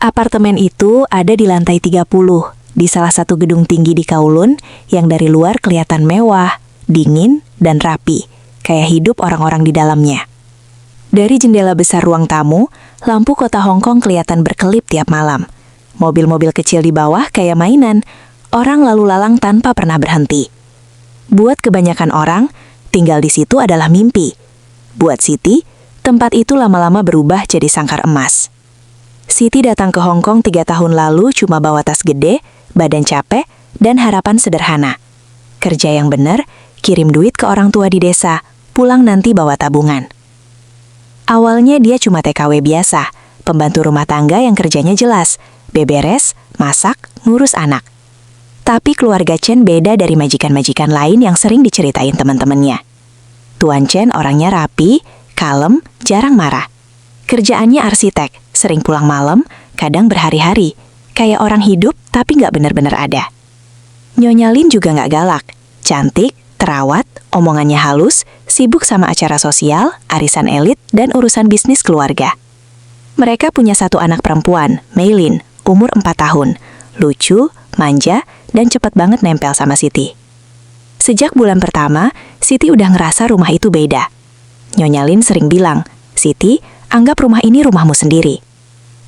Apartemen itu ada di lantai 30, di salah satu gedung tinggi di Kowloon yang dari luar kelihatan mewah, dingin, dan rapi, kayak hidup orang-orang di dalamnya. Dari jendela besar ruang tamu, lampu kota Hong Kong kelihatan berkelip tiap malam. Mobil-mobil kecil di bawah kayak mainan, orang lalu lalang tanpa pernah berhenti. Buat kebanyakan orang, tinggal di situ adalah mimpi. Buat Siti, tempat itu lama-lama berubah jadi sangkar emas. Siti datang ke Hong Kong 3 tahun lalu cuma bawa tas gede, badan capek, dan harapan sederhana. Kerja yang benar, kirim duit ke orang tua di desa, pulang nanti bawa tabungan. Awalnya dia cuma TKW biasa, pembantu rumah tangga yang kerjanya jelas, beberes, masak, ngurus anak. Tapi keluarga Chen beda dari majikan-majikan lain yang sering diceritain teman-temannya. Tuan Chen orangnya rapi, kalem, jarang marah. Kerjaannya arsitek, sering pulang malam, kadang berhari-hari. Kayak orang hidup tapi nggak benar-benar ada. Nyonya Lin juga nggak galak, cantik, terawat, omongannya halus, sibuk sama acara sosial, arisan elit, dan urusan bisnis keluarga. Mereka punya satu anak perempuan, Mei Lin, umur 4 tahun. Lucu, manja, dan cepat banget nempel sama Siti. Sejak bulan pertama, Siti udah ngerasa rumah itu beda. Nyonya Lin sering bilang, "Siti, anggap rumah ini rumahmu sendiri."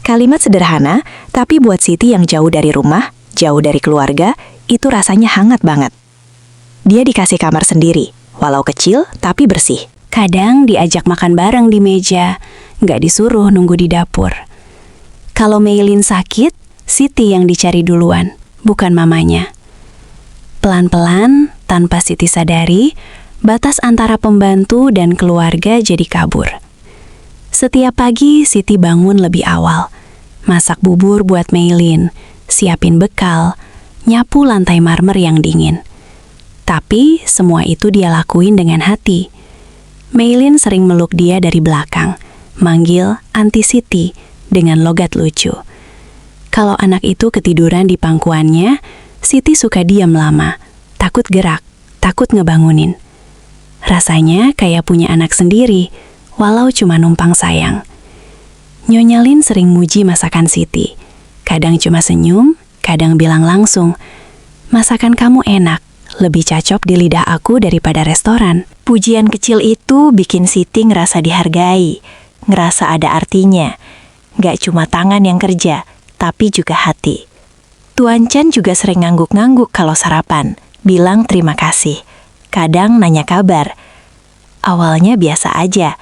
Kalimat sederhana, tapi buat Siti yang jauh dari rumah, jauh dari keluarga, itu rasanya hangat banget. Dia dikasih kamar sendiri, walau kecil tapi bersih. Kadang diajak makan bareng di meja, nggak disuruh nunggu di dapur. Kalau Mei Lin sakit, Siti yang dicari duluan, bukan mamanya. Pelan-pelan, tanpa Siti sadari, batas antara pembantu dan keluarga jadi kabur. Setiap pagi Siti bangun lebih awal, masak bubur buat Mei Lin, siapin bekal, nyapu lantai marmer yang dingin. Tapi semua itu dia lakuin dengan hati. Mei Lin sering meluk dia dari belakang, manggil Aunty Siti dengan logat lucu. Kalau anak itu ketiduran di pangkuannya, Siti suka diam lama, takut gerak, takut ngebangunin. Rasanya kayak punya anak sendiri, walau cuma numpang sayang. Nyonya Lin sering muji masakan Siti. Kadang cuma senyum, kadang bilang langsung, "Masakan kamu enak, lebih cocok di lidah aku daripada restoran." Pujian kecil itu bikin Siti ngerasa dihargai, ngerasa ada artinya. Gak cuma tangan yang kerja, tapi juga hati. Tuan Chen juga sering ngangguk-ngangguk kalau sarapan, bilang terima kasih. Kadang nanya kabar. Awalnya biasa aja,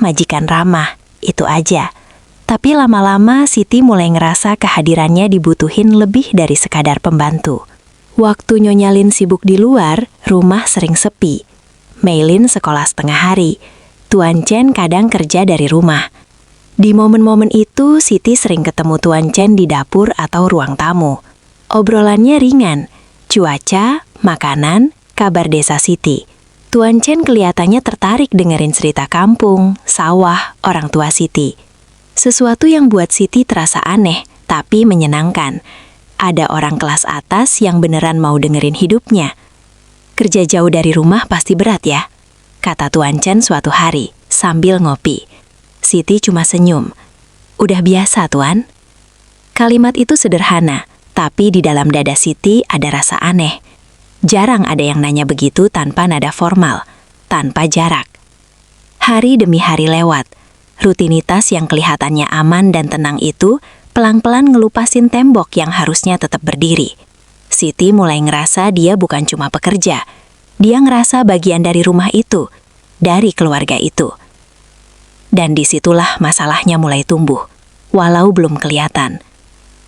majikan ramah, itu aja. Tapi lama-lama Siti mulai ngerasa kehadirannya dibutuhin lebih dari sekadar pembantu. Waktu Nyonya Lin sibuk di luar, rumah sering sepi. Mei Lin sekolah setengah hari. Tuan Chen kadang kerja dari rumah. Di momen-momen itu, Siti sering ketemu Tuan Chen di dapur atau ruang tamu. Obrolannya ringan, cuaca, makanan, kabar desa Siti. Tuan Chen kelihatannya tertarik dengerin cerita kampung, sawah, orang tua Siti. Sesuatu yang buat Siti terasa aneh, tapi menyenangkan. Ada orang kelas atas yang beneran mau dengerin hidupnya. "Kerja jauh dari rumah pasti berat ya," kata Tuan Chen suatu hari, sambil ngopi. Siti cuma senyum. "Udah biasa, Tuan." Kalimat itu sederhana, tapi di dalam dada Siti ada rasa aneh. Jarang ada yang nanya begitu tanpa nada formal, tanpa jarak. Hari demi hari lewat. Rutinitas yang kelihatannya aman dan tenang itu pelan-pelan ngelupasin tembok yang harusnya tetap berdiri. Siti mulai ngerasa dia bukan cuma pekerja. Dia ngerasa bagian dari rumah itu, dari keluarga itu. Dan disitulah masalahnya mulai tumbuh, walau belum kelihatan.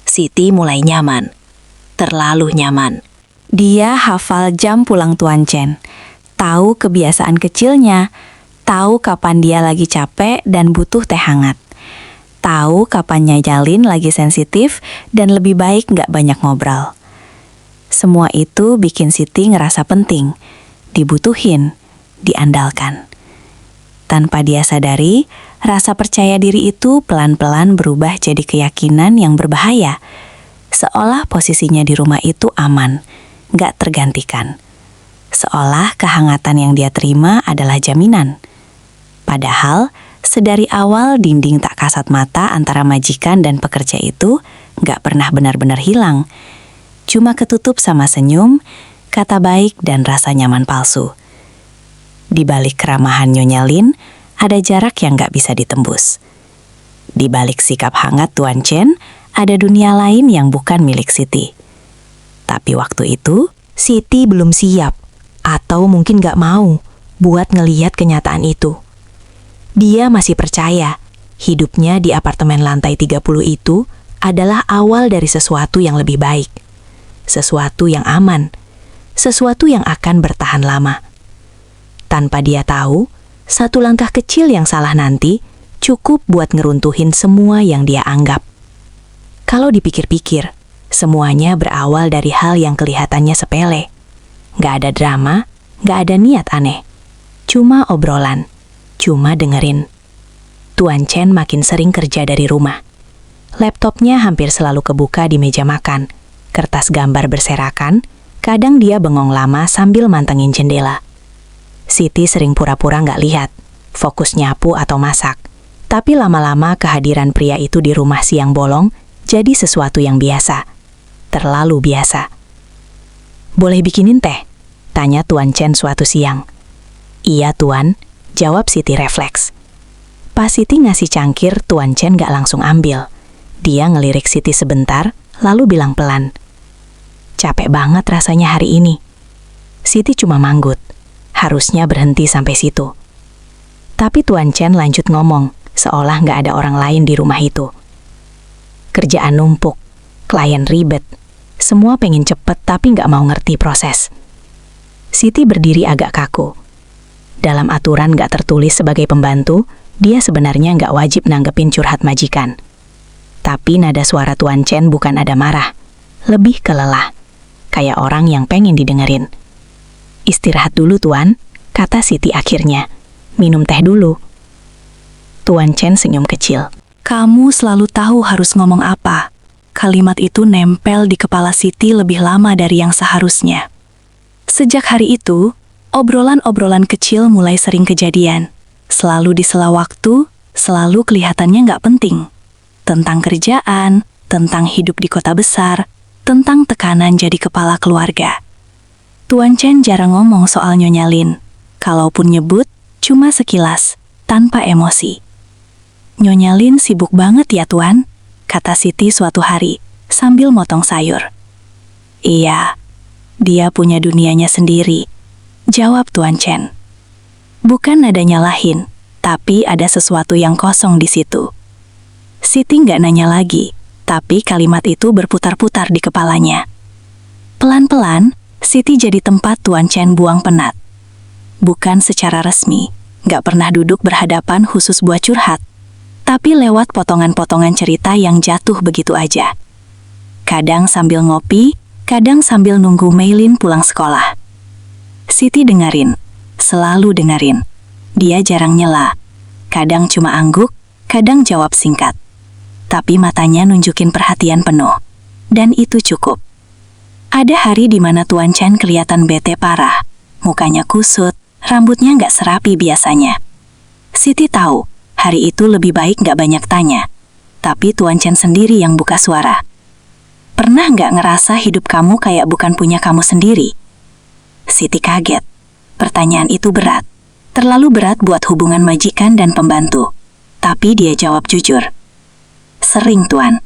Siti mulai nyaman, terlalu nyaman. Dia hafal jam pulang Tuan Chen, tahu kebiasaan kecilnya, tahu kapan dia lagi capek dan butuh teh hangat, tahu kapan Nyajalin lagi sensitif dan lebih baik nggak banyak ngobrol. Semua itu bikin Siti ngerasa penting, dibutuhin, diandalkan. Tanpa dia sadari, rasa percaya diri itu pelan-pelan berubah jadi keyakinan yang berbahaya. Seolah posisinya di rumah itu aman, gak tergantikan. Seolah kehangatan yang dia terima adalah jaminan. Padahal, Sedari awal dinding tak kasat mata antara majikan dan pekerja itu gak pernah benar-benar hilang. Cuma ketutup sama senyum, kata baik dan rasa nyaman palsu. Di balik keramahan Nyonya Lin, ada jarak yang gak bisa ditembus. Di balik sikap hangat Tuan Chen, ada dunia lain yang bukan milik Siti. Tapi waktu itu, Siti belum siap, atau mungkin gak mau, buat ngeliat kenyataan itu. Dia masih percaya, hidupnya di apartemen lantai 30 itu adalah awal dari sesuatu yang lebih baik. Sesuatu yang aman, sesuatu yang akan bertahan lama. Tanpa dia tahu, satu langkah kecil yang salah nanti cukup buat ngeruntuhin semua yang dia anggap. Kalau dipikir-pikir, semuanya berawal dari hal yang kelihatannya sepele. Gak ada drama, gak ada niat aneh. Cuma obrolan, cuma dengerin. Tuan Chen makin sering kerja dari rumah. Laptopnya hampir selalu kebuka di meja makan. Kertas gambar berserakan, kadang dia bengong lama sambil mantengin jendela. Siti sering pura-pura gak lihat, fokus nyapu atau masak. Tapi lama-lama kehadiran pria itu di rumah siang bolong jadi sesuatu yang biasa. Terlalu biasa. "Boleh bikinin teh?" tanya Tuan Chen suatu siang. "Iya, Tuan," jawab Siti refleks. Pas Siti ngasih cangkir, Tuan Chen gak langsung ambil. Dia ngelirik Siti sebentar, lalu bilang pelan, "Capek banget rasanya hari ini." Siti cuma manggut. Harusnya berhenti sampai situ. Tapi Tuan Chen lanjut ngomong, seolah gak ada orang lain di rumah itu. "Kerjaan numpuk, klien ribet, semua pengen cepet tapi gak mau ngerti proses." Siti berdiri agak kaku. Dalam aturan gak tertulis sebagai pembantu, dia sebenarnya gak wajib nanggepin curhat majikan. Tapi nada suara Tuan Chen bukan ada marah, lebih ke lelah, kayak orang yang pengen didengerin. "Istirahat dulu, Tuan," kata Siti akhirnya. "Minum teh dulu." Tuan Chen senyum kecil. "Kamu selalu tahu harus ngomong apa." Kalimat itu nempel di kepala Siti lebih lama dari yang seharusnya. Sejak hari itu, obrolan-obrolan kecil mulai sering kejadian. Selalu di sela waktu, selalu kelihatannya nggak penting. Tentang kerjaan, tentang hidup di kota besar, tentang tekanan jadi kepala keluarga. Tuan Chen jarang ngomong soal Nyonya Lin. Kalaupun nyebut, cuma sekilas, tanpa emosi. "Nyonya Lin sibuk banget ya, Tuan," kata Siti suatu hari, sambil motong sayur. "Iya, dia punya dunianya sendiri," jawab Tuan Chen. Bukan nada nyalahin, tapi ada sesuatu yang kosong di situ. Siti nggak nanya lagi, tapi kalimat itu berputar-putar di kepalanya. Pelan-pelan, Siti jadi tempat Tuan Chen buang penat. Bukan secara resmi, nggak pernah duduk berhadapan khusus buat curhat, tapi lewat potongan-potongan cerita yang jatuh begitu aja. Kadang sambil ngopi, kadang sambil nunggu Meilin pulang sekolah. Siti dengerin, selalu dengerin. Dia jarang nyela, kadang cuma angguk, kadang jawab singkat. Tapi matanya nunjukin perhatian penuh, dan itu cukup. Ada hari di mana Tuan Chen kelihatan bete parah, mukanya kusut, rambutnya nggak serapi biasanya. Siti tahu, hari itu lebih baik nggak banyak tanya, tapi Tuan Chen sendiri yang buka suara. "Pernah nggak ngerasa hidup kamu kayak bukan punya kamu sendiri?" Siti kaget. Pertanyaan itu berat. Terlalu berat buat hubungan majikan dan pembantu. Tapi dia jawab jujur. "Sering, Tuan."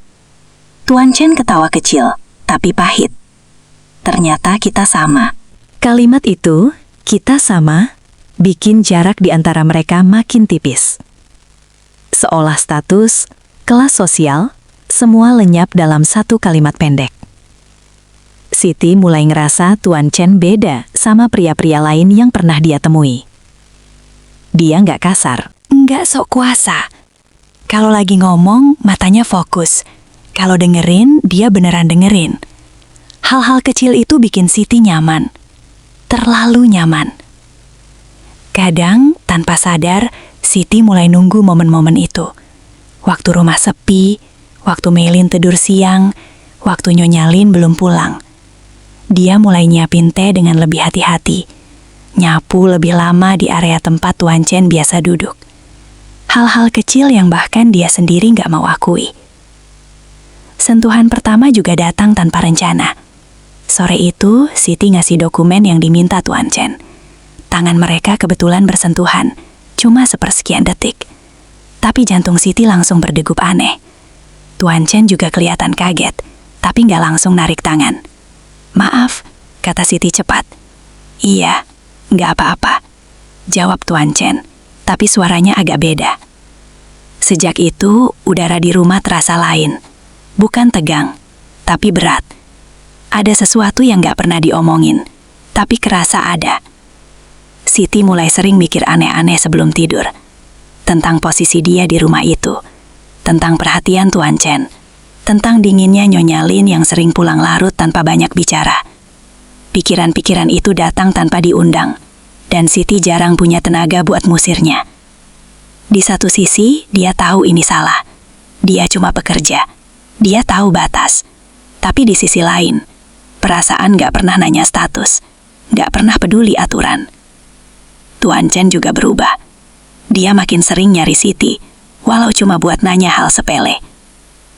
Tuan Chen ketawa kecil, tapi pahit. "Ternyata kita sama." Kalimat itu, "kita sama," bikin jarak di antara mereka makin tipis. Seolah status, kelas sosial, semua lenyap dalam satu kalimat pendek. Siti mulai ngerasa Tuan Chen beda sama pria-pria lain yang pernah dia temui. Dia nggak kasar, nggak sok kuasa. Kalau lagi ngomong, matanya fokus. Kalau dengerin, dia beneran dengerin. Hal-hal kecil itu bikin Siti nyaman. Terlalu nyaman. Kadang, tanpa sadar, Siti mulai nunggu momen-momen itu. Waktu rumah sepi, waktu Meilin tidur siang, waktu Nyonya Lin belum pulang. Dia mulai nyiapin teh dengan lebih hati-hati. Nyapu lebih lama di area tempat Tuan Chen biasa duduk. Hal-hal kecil yang bahkan dia sendiri nggak mau akui. Sentuhan pertama juga datang tanpa rencana. Sore itu, Siti ngasih dokumen yang diminta Tuan Chen. Tangan mereka kebetulan bersentuhan, cuma sepersekian detik. Tapi jantung Siti langsung berdegup aneh. Tuan Chen juga kelihatan kaget, tapi nggak langsung narik tangan. "Maaf," kata Siti cepat. "Iya, nggak apa-apa," jawab Tuan Chen, tapi suaranya agak beda. Sejak itu, udara di rumah terasa lain. Bukan tegang, tapi berat. Ada sesuatu yang nggak pernah diomongin, tapi kerasa ada. Siti mulai sering mikir aneh-aneh sebelum tidur. Tentang posisi dia di rumah itu. Tentang perhatian Tuan Chen. Tentang dinginnya Nyonya Lin yang sering pulang larut tanpa banyak bicara. Pikiran-pikiran itu datang tanpa diundang. Dan Siti jarang punya tenaga buat musirnya. Di satu sisi, dia tahu ini salah. Dia cuma bekerja. Dia tahu batas. Tapi di sisi lain, perasaan gak pernah nanya status. Gak pernah peduli aturan. Tuan Chen juga berubah. Dia makin sering nyari Siti, walau cuma buat nanya hal sepele.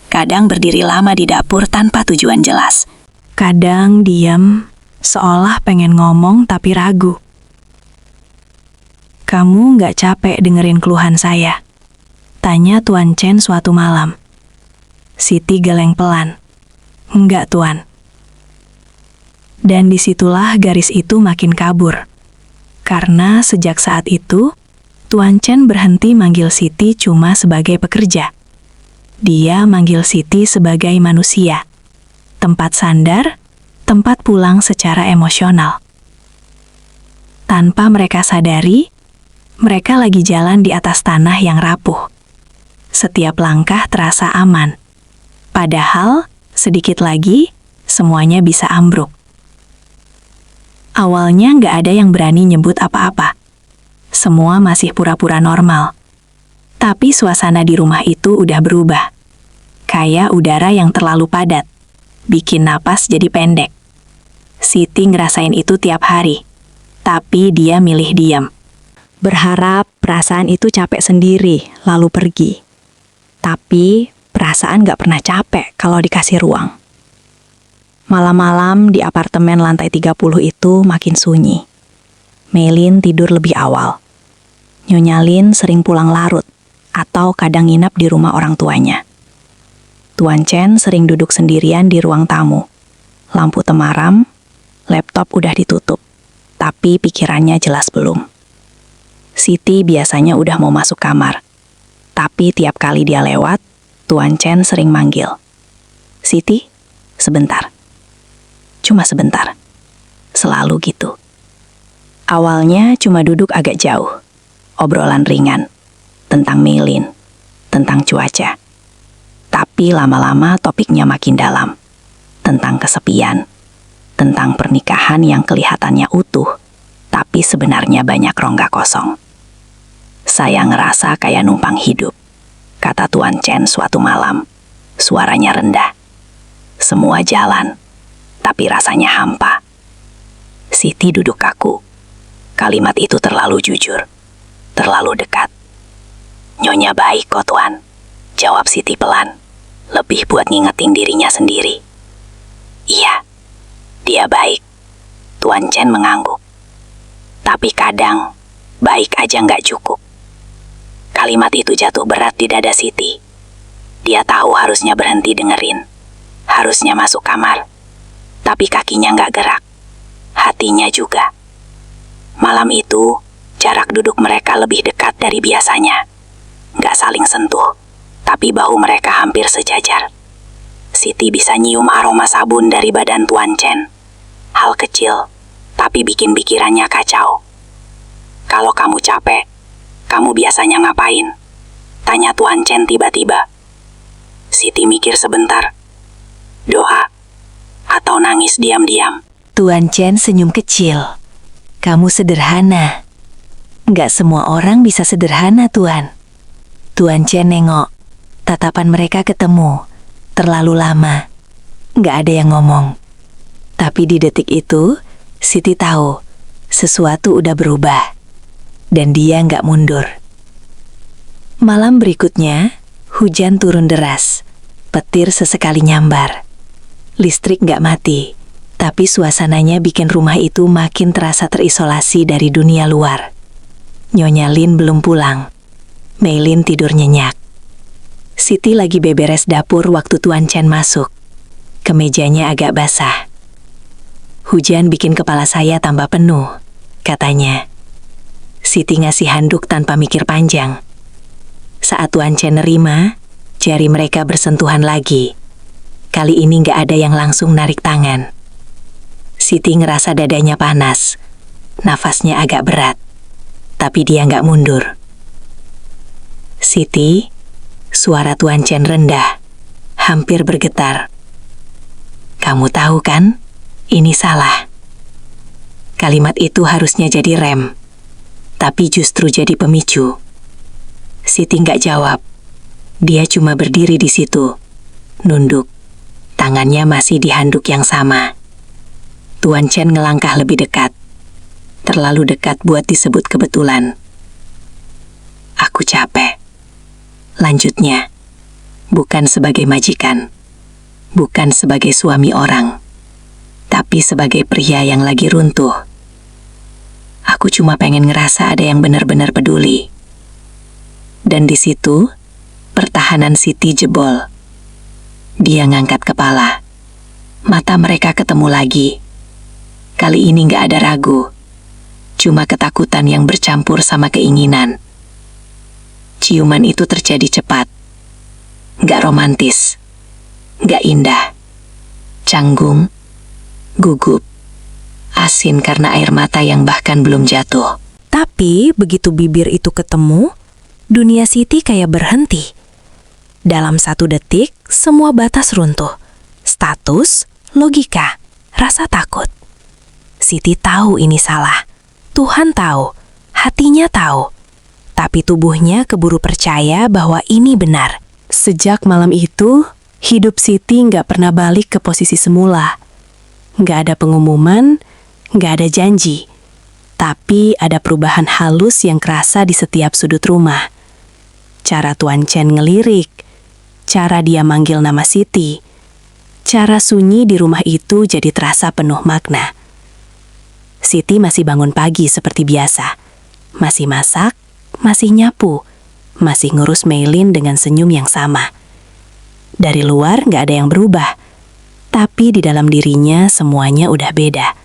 Kadang berdiri lama di dapur tanpa tujuan jelas. Kadang diam, seolah pengen ngomong tapi ragu. "Kamu nggak capek dengerin keluhan saya?" tanya Tuan Chen suatu malam. Siti geleng pelan. "Enggak, Tuan." Dan disitulah garis itu makin kabur. Karena sejak saat itu, Tuan Chen berhenti manggil Siti cuma sebagai pekerja. Dia manggil Siti sebagai manusia. Tempat sandar, tempat pulang secara emosional. Tanpa mereka sadari, mereka lagi jalan di atas tanah yang rapuh. Setiap langkah terasa aman. Padahal, sedikit lagi, semuanya bisa ambruk. Awalnya nggak ada yang berani nyebut apa-apa. Semua masih pura-pura normal. Tapi suasana di rumah itu udah berubah. Kayak udara yang terlalu padat. Bikin napas jadi pendek. Siti ngerasain itu tiap hari. Tapi dia milih diam. Berharap perasaan itu capek sendiri, lalu pergi. Tapi perasaan gak pernah capek kalau dikasih ruang. Malam-malam di apartemen lantai 30 itu makin sunyi. Meilin tidur lebih awal. Nyonya Lin sering pulang larut, atau kadang nginap di rumah orang tuanya. Tuan Chen sering duduk sendirian di ruang tamu. Lampu temaram, laptop udah ditutup, tapi pikirannya jelas belum. Siti biasanya udah mau masuk kamar, tapi tiap kali dia lewat, Tuan Chen sering manggil. "Siti, sebentar." Cuma sebentar. Selalu gitu. Awalnya cuma duduk agak jauh. Obrolan ringan. Tentang Meilin. Tentang cuaca. Tapi lama-lama topiknya makin dalam. Tentang kesepian. Tentang pernikahan yang kelihatannya utuh, tapi sebenarnya banyak rongga kosong. "Saya ngerasa kayak numpang hidup," kata Tuan Chen suatu malam. Suaranya rendah. "Semua jalan, tapi rasanya hampa." Siti duduk kaku. Kalimat itu terlalu jujur, terlalu dekat. "Nyonya baik kok, Tuan," jawab Siti pelan. Lebih buat ngingetin dirinya sendiri. "Iya, dia baik." Tuan Chen mengangguk. "Tapi kadang, baik aja nggak cukup." Kalimat itu jatuh berat di dada Siti. Dia tahu harusnya berhenti dengerin. Harusnya masuk kamar. Tapi kakinya nggak gerak. Hatinya juga. Malam itu, jarak duduk mereka lebih dekat dari biasanya. Nggak saling sentuh, tapi bahu mereka hampir sejajar. Siti bisa nyium aroma sabun dari badan Tuan Chen. Hal kecil, tapi bikin pikirannya kacau. "Kalau kamu capek, kamu biasanya ngapain?" tanya Tuan Chen tiba-tiba. Siti mikir sebentar. Doa, atau nangis diam-diam. Tuan Chen senyum kecil. "Kamu sederhana." "Nggak semua orang bisa sederhana, Tuan." Tuan Chen nengok. Tatapan mereka ketemu. Terlalu lama. Nggak ada yang ngomong. Tapi di detik itu, Siti tahu sesuatu udah berubah. Dan dia nggak mundur. Malam berikutnya, hujan turun deras. Petir sesekali nyambar. Listrik nggak mati, tapi suasananya bikin rumah itu makin terasa terisolasi dari dunia luar. Nyonya Lin belum pulang. Mei Lin tidur nyenyak. Siti lagi beberes dapur waktu Tuan Chen masuk. Kemejanya agak basah. Hujan bikin kepala saya tambah penuh, katanya. Siti ngasih handuk tanpa mikir panjang. Saat Tuan Chen nerima, jari mereka bersentuhan lagi. Kali ini nggak ada yang langsung narik tangan. Siti ngerasa dadanya panas, nafasnya agak berat, tapi dia nggak mundur. Siti, suara Tuan Chen rendah, hampir bergetar. Kamu tahu kan, ini salah. Kalimat itu harusnya jadi rem, tapi justru jadi pemicu. Siti nggak jawab. Dia cuma berdiri di situ, nunduk. Tangannya masih di handuk yang sama. Tuan Chen ngelangkah lebih dekat. Terlalu dekat buat disebut kebetulan. Aku capek. Lanjutnya, bukan sebagai majikan, bukan sebagai suami orang, tapi sebagai pria yang lagi runtuh. Aku cuma pengen ngerasa ada yang benar-benar peduli. Dan di situ, pertahanan Siti jebol. Dia ngangkat kepala. Mata mereka ketemu lagi. Kali ini nggak ada ragu. Cuma ketakutan yang bercampur sama keinginan. Ciuman itu terjadi cepat. Nggak romantis. Nggak indah. Canggung. Gugup. Asin karena air mata yang bahkan belum jatuh. Tapi begitu bibir itu ketemu, dunia Siti kayak berhenti. Dalam 1 detik, semua batas runtuh. Status, logika, rasa takut. Siti tahu ini salah. Tuhan tahu, hatinya tahu. Tapi tubuhnya keburu percaya bahwa ini benar. Sejak malam itu, hidup Siti nggak pernah balik ke posisi semula. Nggak ada pengumuman, nggak ada janji. Tapi ada perubahan halus yang kerasa di setiap sudut rumah. Cara Tuan Chen ngelirik, cara dia manggil nama Siti, cara sunyi di rumah itu jadi terasa penuh makna. Siti masih bangun pagi seperti biasa, masih masak, masih nyapu, masih ngurus Mei Lin dengan senyum yang sama. Dari luar nggak ada yang berubah, tapi di dalam dirinya semuanya udah beda.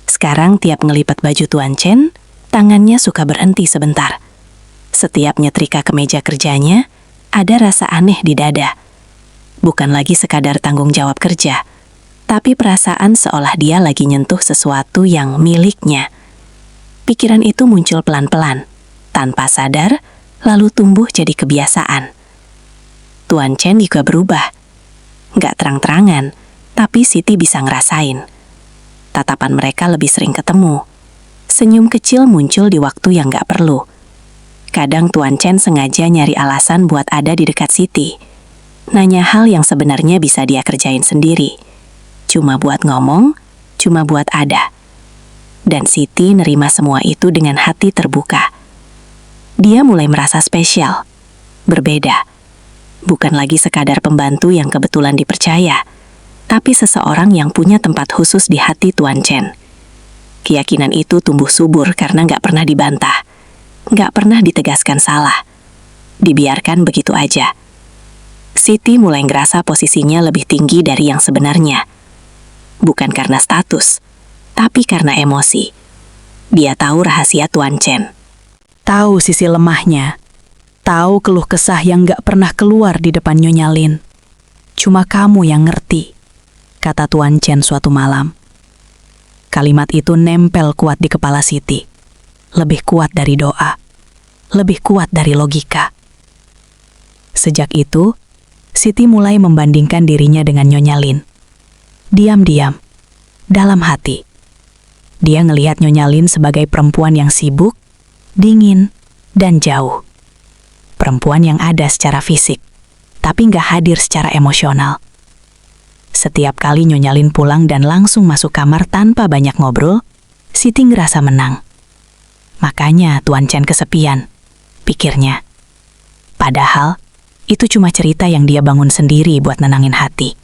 Sekarang tiap ngelipat baju Tuan Chen, tangannya suka berhenti sebentar. Setiap nyetrika kemeja kerjanya, ada rasa aneh di dada. Bukan lagi sekadar tanggung jawab kerja, tapi perasaan seolah dia lagi nyentuh sesuatu yang miliknya. Pikiran itu muncul pelan-pelan, tanpa sadar, lalu tumbuh jadi kebiasaan. Tuan Chen juga berubah. Nggak terang-terangan, tapi Siti bisa ngerasain. Tatapan mereka lebih sering ketemu. Senyum kecil muncul di waktu yang nggak perlu. Kadang Tuan Chen sengaja nyari alasan buat ada di dekat Siti. Nanya hal yang sebenarnya bisa dia kerjain sendiri. Cuma buat ngomong, cuma buat ada. Dan Siti nerima semua itu dengan hati terbuka. Dia mulai merasa spesial, berbeda. Bukan lagi sekadar pembantu yang kebetulan dipercaya, tapi seseorang yang punya tempat khusus di hati Tuan Chen. Keyakinan itu tumbuh subur karena nggak pernah dibantah. Nggak pernah ditegaskan salah. Dibiarkan begitu aja. Siti mulai ngerasa posisinya lebih tinggi dari yang sebenarnya. Bukan karena status, tapi karena emosi. Dia tahu rahasia Tuan Chen. Tahu sisi lemahnya. Tahu keluh kesah yang nggak pernah keluar di depan Nyonya Lin. Cuma kamu yang ngerti, kata Tuan Chen suatu malam. Kalimat itu nempel kuat di kepala Siti. Lebih kuat dari doa, lebih kuat dari logika. Sejak itu, Siti mulai membandingkan dirinya dengan Nyonya Lin. Diam-diam, dalam hati. Dia ngelihat Nyonya Lin sebagai perempuan yang sibuk, dingin, dan jauh. Perempuan yang ada secara fisik, tapi nggak hadir secara emosional. Setiap kali Nyonya Lin pulang dan langsung masuk kamar tanpa banyak ngobrol, Siti ngerasa menang. Makanya Tuan Chen kesepian, pikirnya. Padahal, itu cuma cerita yang dia bangun sendiri buat nenangin hati.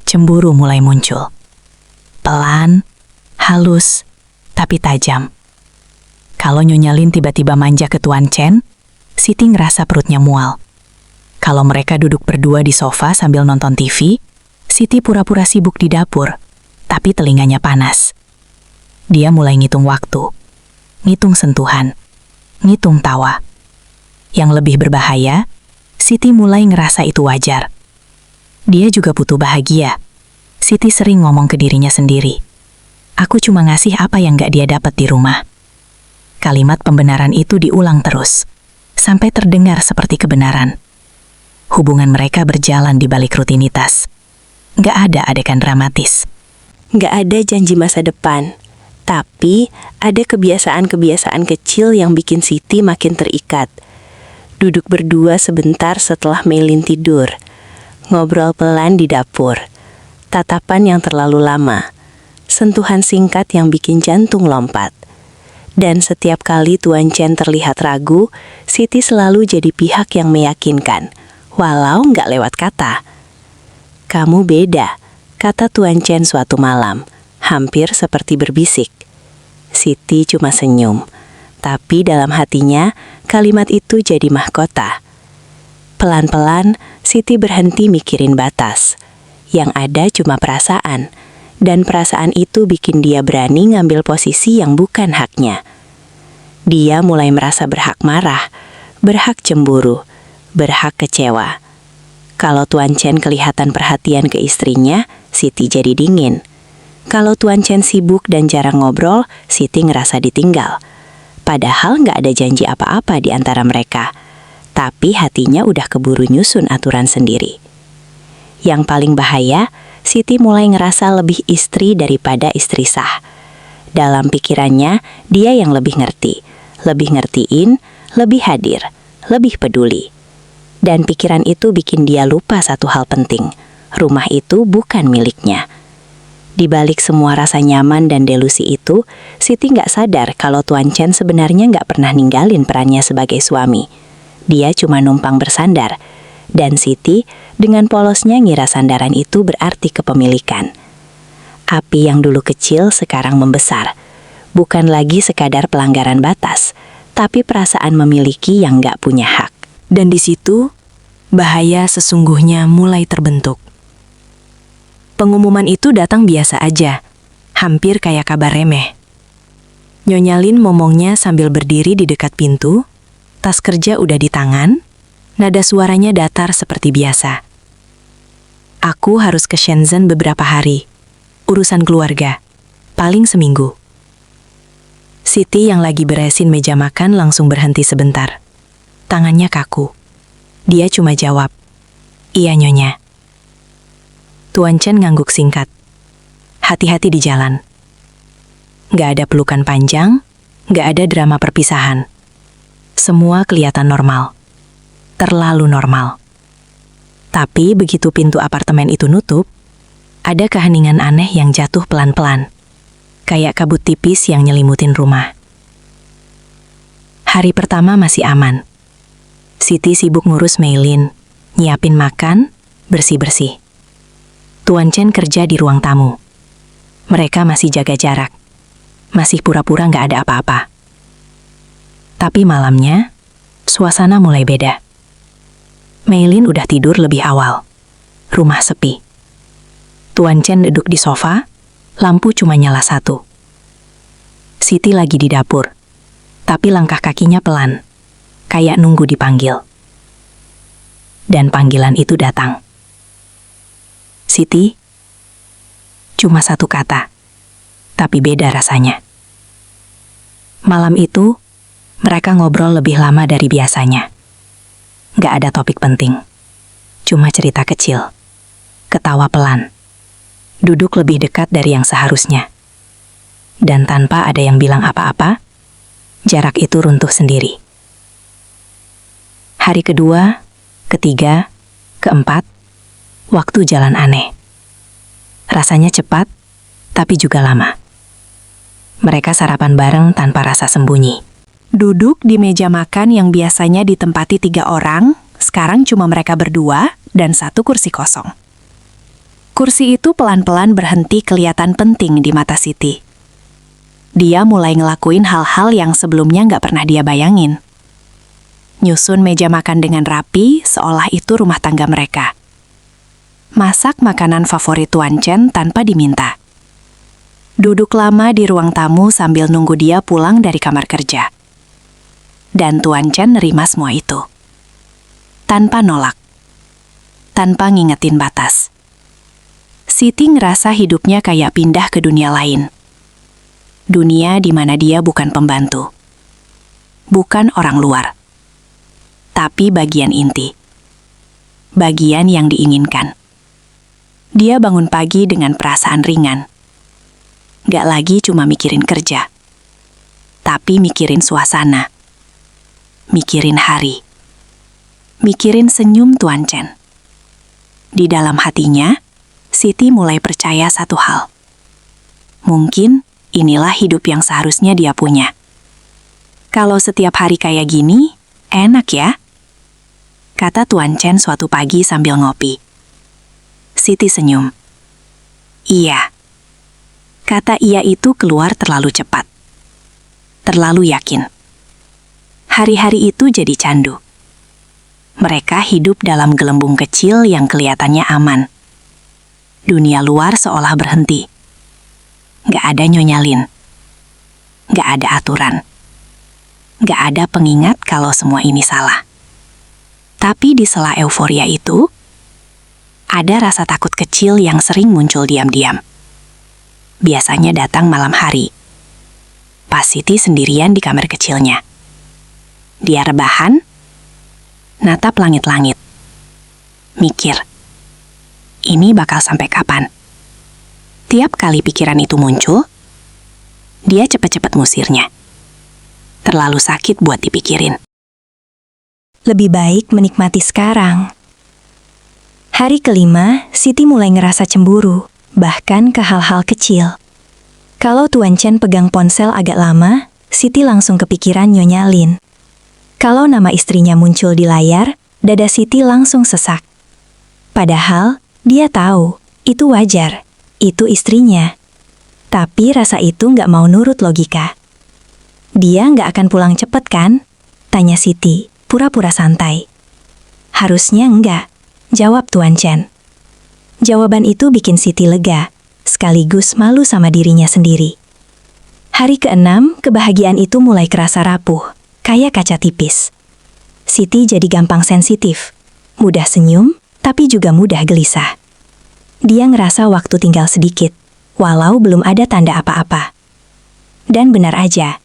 Cemburu mulai muncul. Pelan, halus, tapi tajam. Kalau Nyonya Lin tiba-tiba manja ke Tuan Chen, Siti ngerasa perutnya mual. Kalau mereka duduk berdua di sofa sambil nonton TV, Siti pura-pura sibuk di dapur, tapi telinganya panas. Dia mulai ngitung waktu, ngitung sentuhan, ngitung tawa. Yang lebih berbahaya, Siti mulai ngerasa itu wajar. Dia juga butuh bahagia. Siti sering ngomong ke dirinya sendiri, "Aku cuma ngasih apa yang gak dia dapat di rumah." Kalimat pembenaran itu diulang terus, sampai terdengar seperti kebenaran. Hubungan mereka berjalan di balik rutinitas. Gak ada adegan dramatis. Gak ada janji masa depan, tapi ada kebiasaan-kebiasaan kecil yang bikin Siti makin terikat. Duduk berdua sebentar setelah Meilin tidur, ngobrol pelan di dapur, tatapan yang terlalu lama, sentuhan singkat yang bikin jantung lompat. Dan setiap kali Tuan Chen terlihat ragu, Siti selalu jadi pihak yang meyakinkan, walau nggak lewat kata. "Kamu beda," kata Tuan Chen suatu malam, hampir seperti berbisik. Siti cuma senyum, tapi dalam hatinya kalimat itu jadi mahkota. Pelan-pelan, Siti berhenti mikirin batas. Yang ada cuma perasaan, dan perasaan itu bikin dia berani ngambil posisi yang bukan haknya. Dia mulai merasa berhak marah, berhak cemburu, berhak kecewa. Kalau Tuan Chen kelihatan perhatian ke istrinya, Siti jadi dingin. Kalau Tuan Chen sibuk dan jarang ngobrol, Siti ngerasa ditinggal. Padahal nggak ada janji apa-apa di antara mereka. Tapi hatinya udah keburu nyusun aturan sendiri. Yang paling bahaya, Siti mulai ngerasa lebih istri daripada istri sah. Dalam pikirannya, dia yang lebih ngerti, lebih ngertiin, lebih hadir, lebih peduli. Dan pikiran itu bikin dia lupa satu hal penting. Rumah itu bukan miliknya. Di balik semua rasa nyaman dan delusi itu, Siti nggak sadar kalau Tuan Chen sebenarnya nggak pernah ninggalin perannya sebagai suami. Dia cuma numpang bersandar. Dan Siti dengan polosnya ngira sandaran itu berarti kepemilikan. Api yang dulu kecil sekarang membesar. Bukan lagi sekadar pelanggaran batas, tapi perasaan memiliki yang nggak punya hak. Dan di situ, bahaya sesungguhnya mulai terbentuk. Pengumuman itu datang biasa aja, hampir kayak kabar remeh. Nyonya Lin ngomongnya sambil berdiri di dekat pintu, tas kerja udah di tangan, nada suaranya datar seperti biasa. "Aku harus ke Shenzhen beberapa hari, urusan keluarga, paling seminggu." Siti yang lagi beresin meja makan langsung berhenti sebentar. Tangannya kaku. Dia cuma jawab, "Iya, Nyonya." Tuan Chen ngangguk singkat. "Hati-hati di jalan." Gak ada pelukan panjang, gak ada drama perpisahan. Semua kelihatan normal. Terlalu normal. Tapi begitu pintu apartemen itu nutup, ada keheningan aneh yang jatuh pelan-pelan. Kayak kabut tipis yang nyelimutin rumah. Hari pertama masih aman. Siti sibuk ngurus Meilin, nyiapin makan, bersih-bersih. Tuan Chen kerja di ruang tamu. Mereka masih jaga jarak. Masih pura-pura nggak ada apa-apa. Tapi malamnya, suasana mulai beda. Meilin udah tidur lebih awal. Rumah sepi. Tuan Chen duduk di sofa, lampu cuma nyala satu. Siti lagi di dapur, tapi langkah kakinya pelan, kayak nunggu dipanggil. Dan panggilan itu datang. "Siti." Cuma satu kata, tapi beda rasanya. Malam itu, mereka ngobrol lebih lama dari biasanya. Gak ada topik penting, cuma cerita kecil, ketawa pelan, duduk lebih dekat dari yang seharusnya. Dan tanpa ada yang bilang apa-apa, jarak itu runtuh sendiri. Hari kedua, ketiga, keempat, waktu jalan aneh. Rasanya cepat, tapi juga lama. Mereka sarapan bareng tanpa rasa sembunyi. Duduk di meja makan yang biasanya ditempati 3 orang, sekarang cuma mereka berdua dan 1 kursi kosong. Kursi itu pelan-pelan berhenti kelihatan penting di mata Siti. Dia mulai ngelakuin hal-hal yang sebelumnya nggak pernah dia bayangin. Nyusun meja makan dengan rapi, seolah itu rumah tangga mereka. Masak makanan favorit Tuan Chen tanpa diminta. Duduk lama di ruang tamu sambil nunggu dia pulang dari kamar kerja. Dan Tuan Chen nerima semua itu. Tanpa nolak. Tanpa ngingetin batas. Siti ngerasa hidupnya kayak pindah ke dunia lain. Dunia di mana dia bukan pembantu. Bukan orang luar. Tapi bagian inti. Bagian yang diinginkan. Dia bangun pagi dengan perasaan ringan. Gak lagi cuma mikirin kerja. Tapi mikirin suasana. Mikirin hari. Mikirin senyum Tuan Chen. Di dalam hatinya, Siti mulai percaya satu hal. Mungkin inilah hidup yang seharusnya dia punya. Kalau setiap hari kayak gini, enak ya? Kata Tuan Chen suatu pagi sambil ngopi. Siti senyum. Iya. Kata iya itu keluar terlalu cepat. Terlalu yakin. Hari-hari itu jadi candu. Mereka hidup dalam gelembung kecil yang kelihatannya aman. Dunia luar seolah berhenti. Gak ada Nyonya Lin. Gak ada aturan. Gak ada pengingat kalau semua ini salah. Tapi di sela euforia itu, ada rasa takut kecil yang sering muncul diam-diam. Biasanya datang malam hari. Pas Siti sendirian di kamar kecilnya. Dia rebahan, natap langit-langit. Mikir, ini bakal sampai kapan? Tiap kali pikiran itu muncul, dia cepat-cepat ngusirnya. Terlalu sakit buat dipikirin. Lebih baik menikmati sekarang. Hari kelima, Siti mulai ngerasa cemburu, bahkan ke hal-hal kecil. Kalau Tuan Chen pegang ponsel agak lama, Siti langsung kepikiran Nyonya Lin. Kalau nama istrinya muncul di layar, dada Siti langsung sesak. Padahal, dia tahu, itu wajar, itu istrinya. Tapi rasa itu nggak mau nurut logika. Dia nggak akan pulang cepet kan? Tanya Siti, pura-pura santai. Harusnya enggak, jawab Tuan Chen. Jawaban itu bikin Siti lega, sekaligus malu sama dirinya sendiri. Hari ke-6, kebahagiaan itu mulai kerasa rapuh, kayak kaca tipis. Siti jadi gampang sensitif, mudah senyum, tapi juga mudah gelisah. Dia ngerasa waktu tinggal sedikit, walau belum ada tanda apa-apa. Dan benar aja.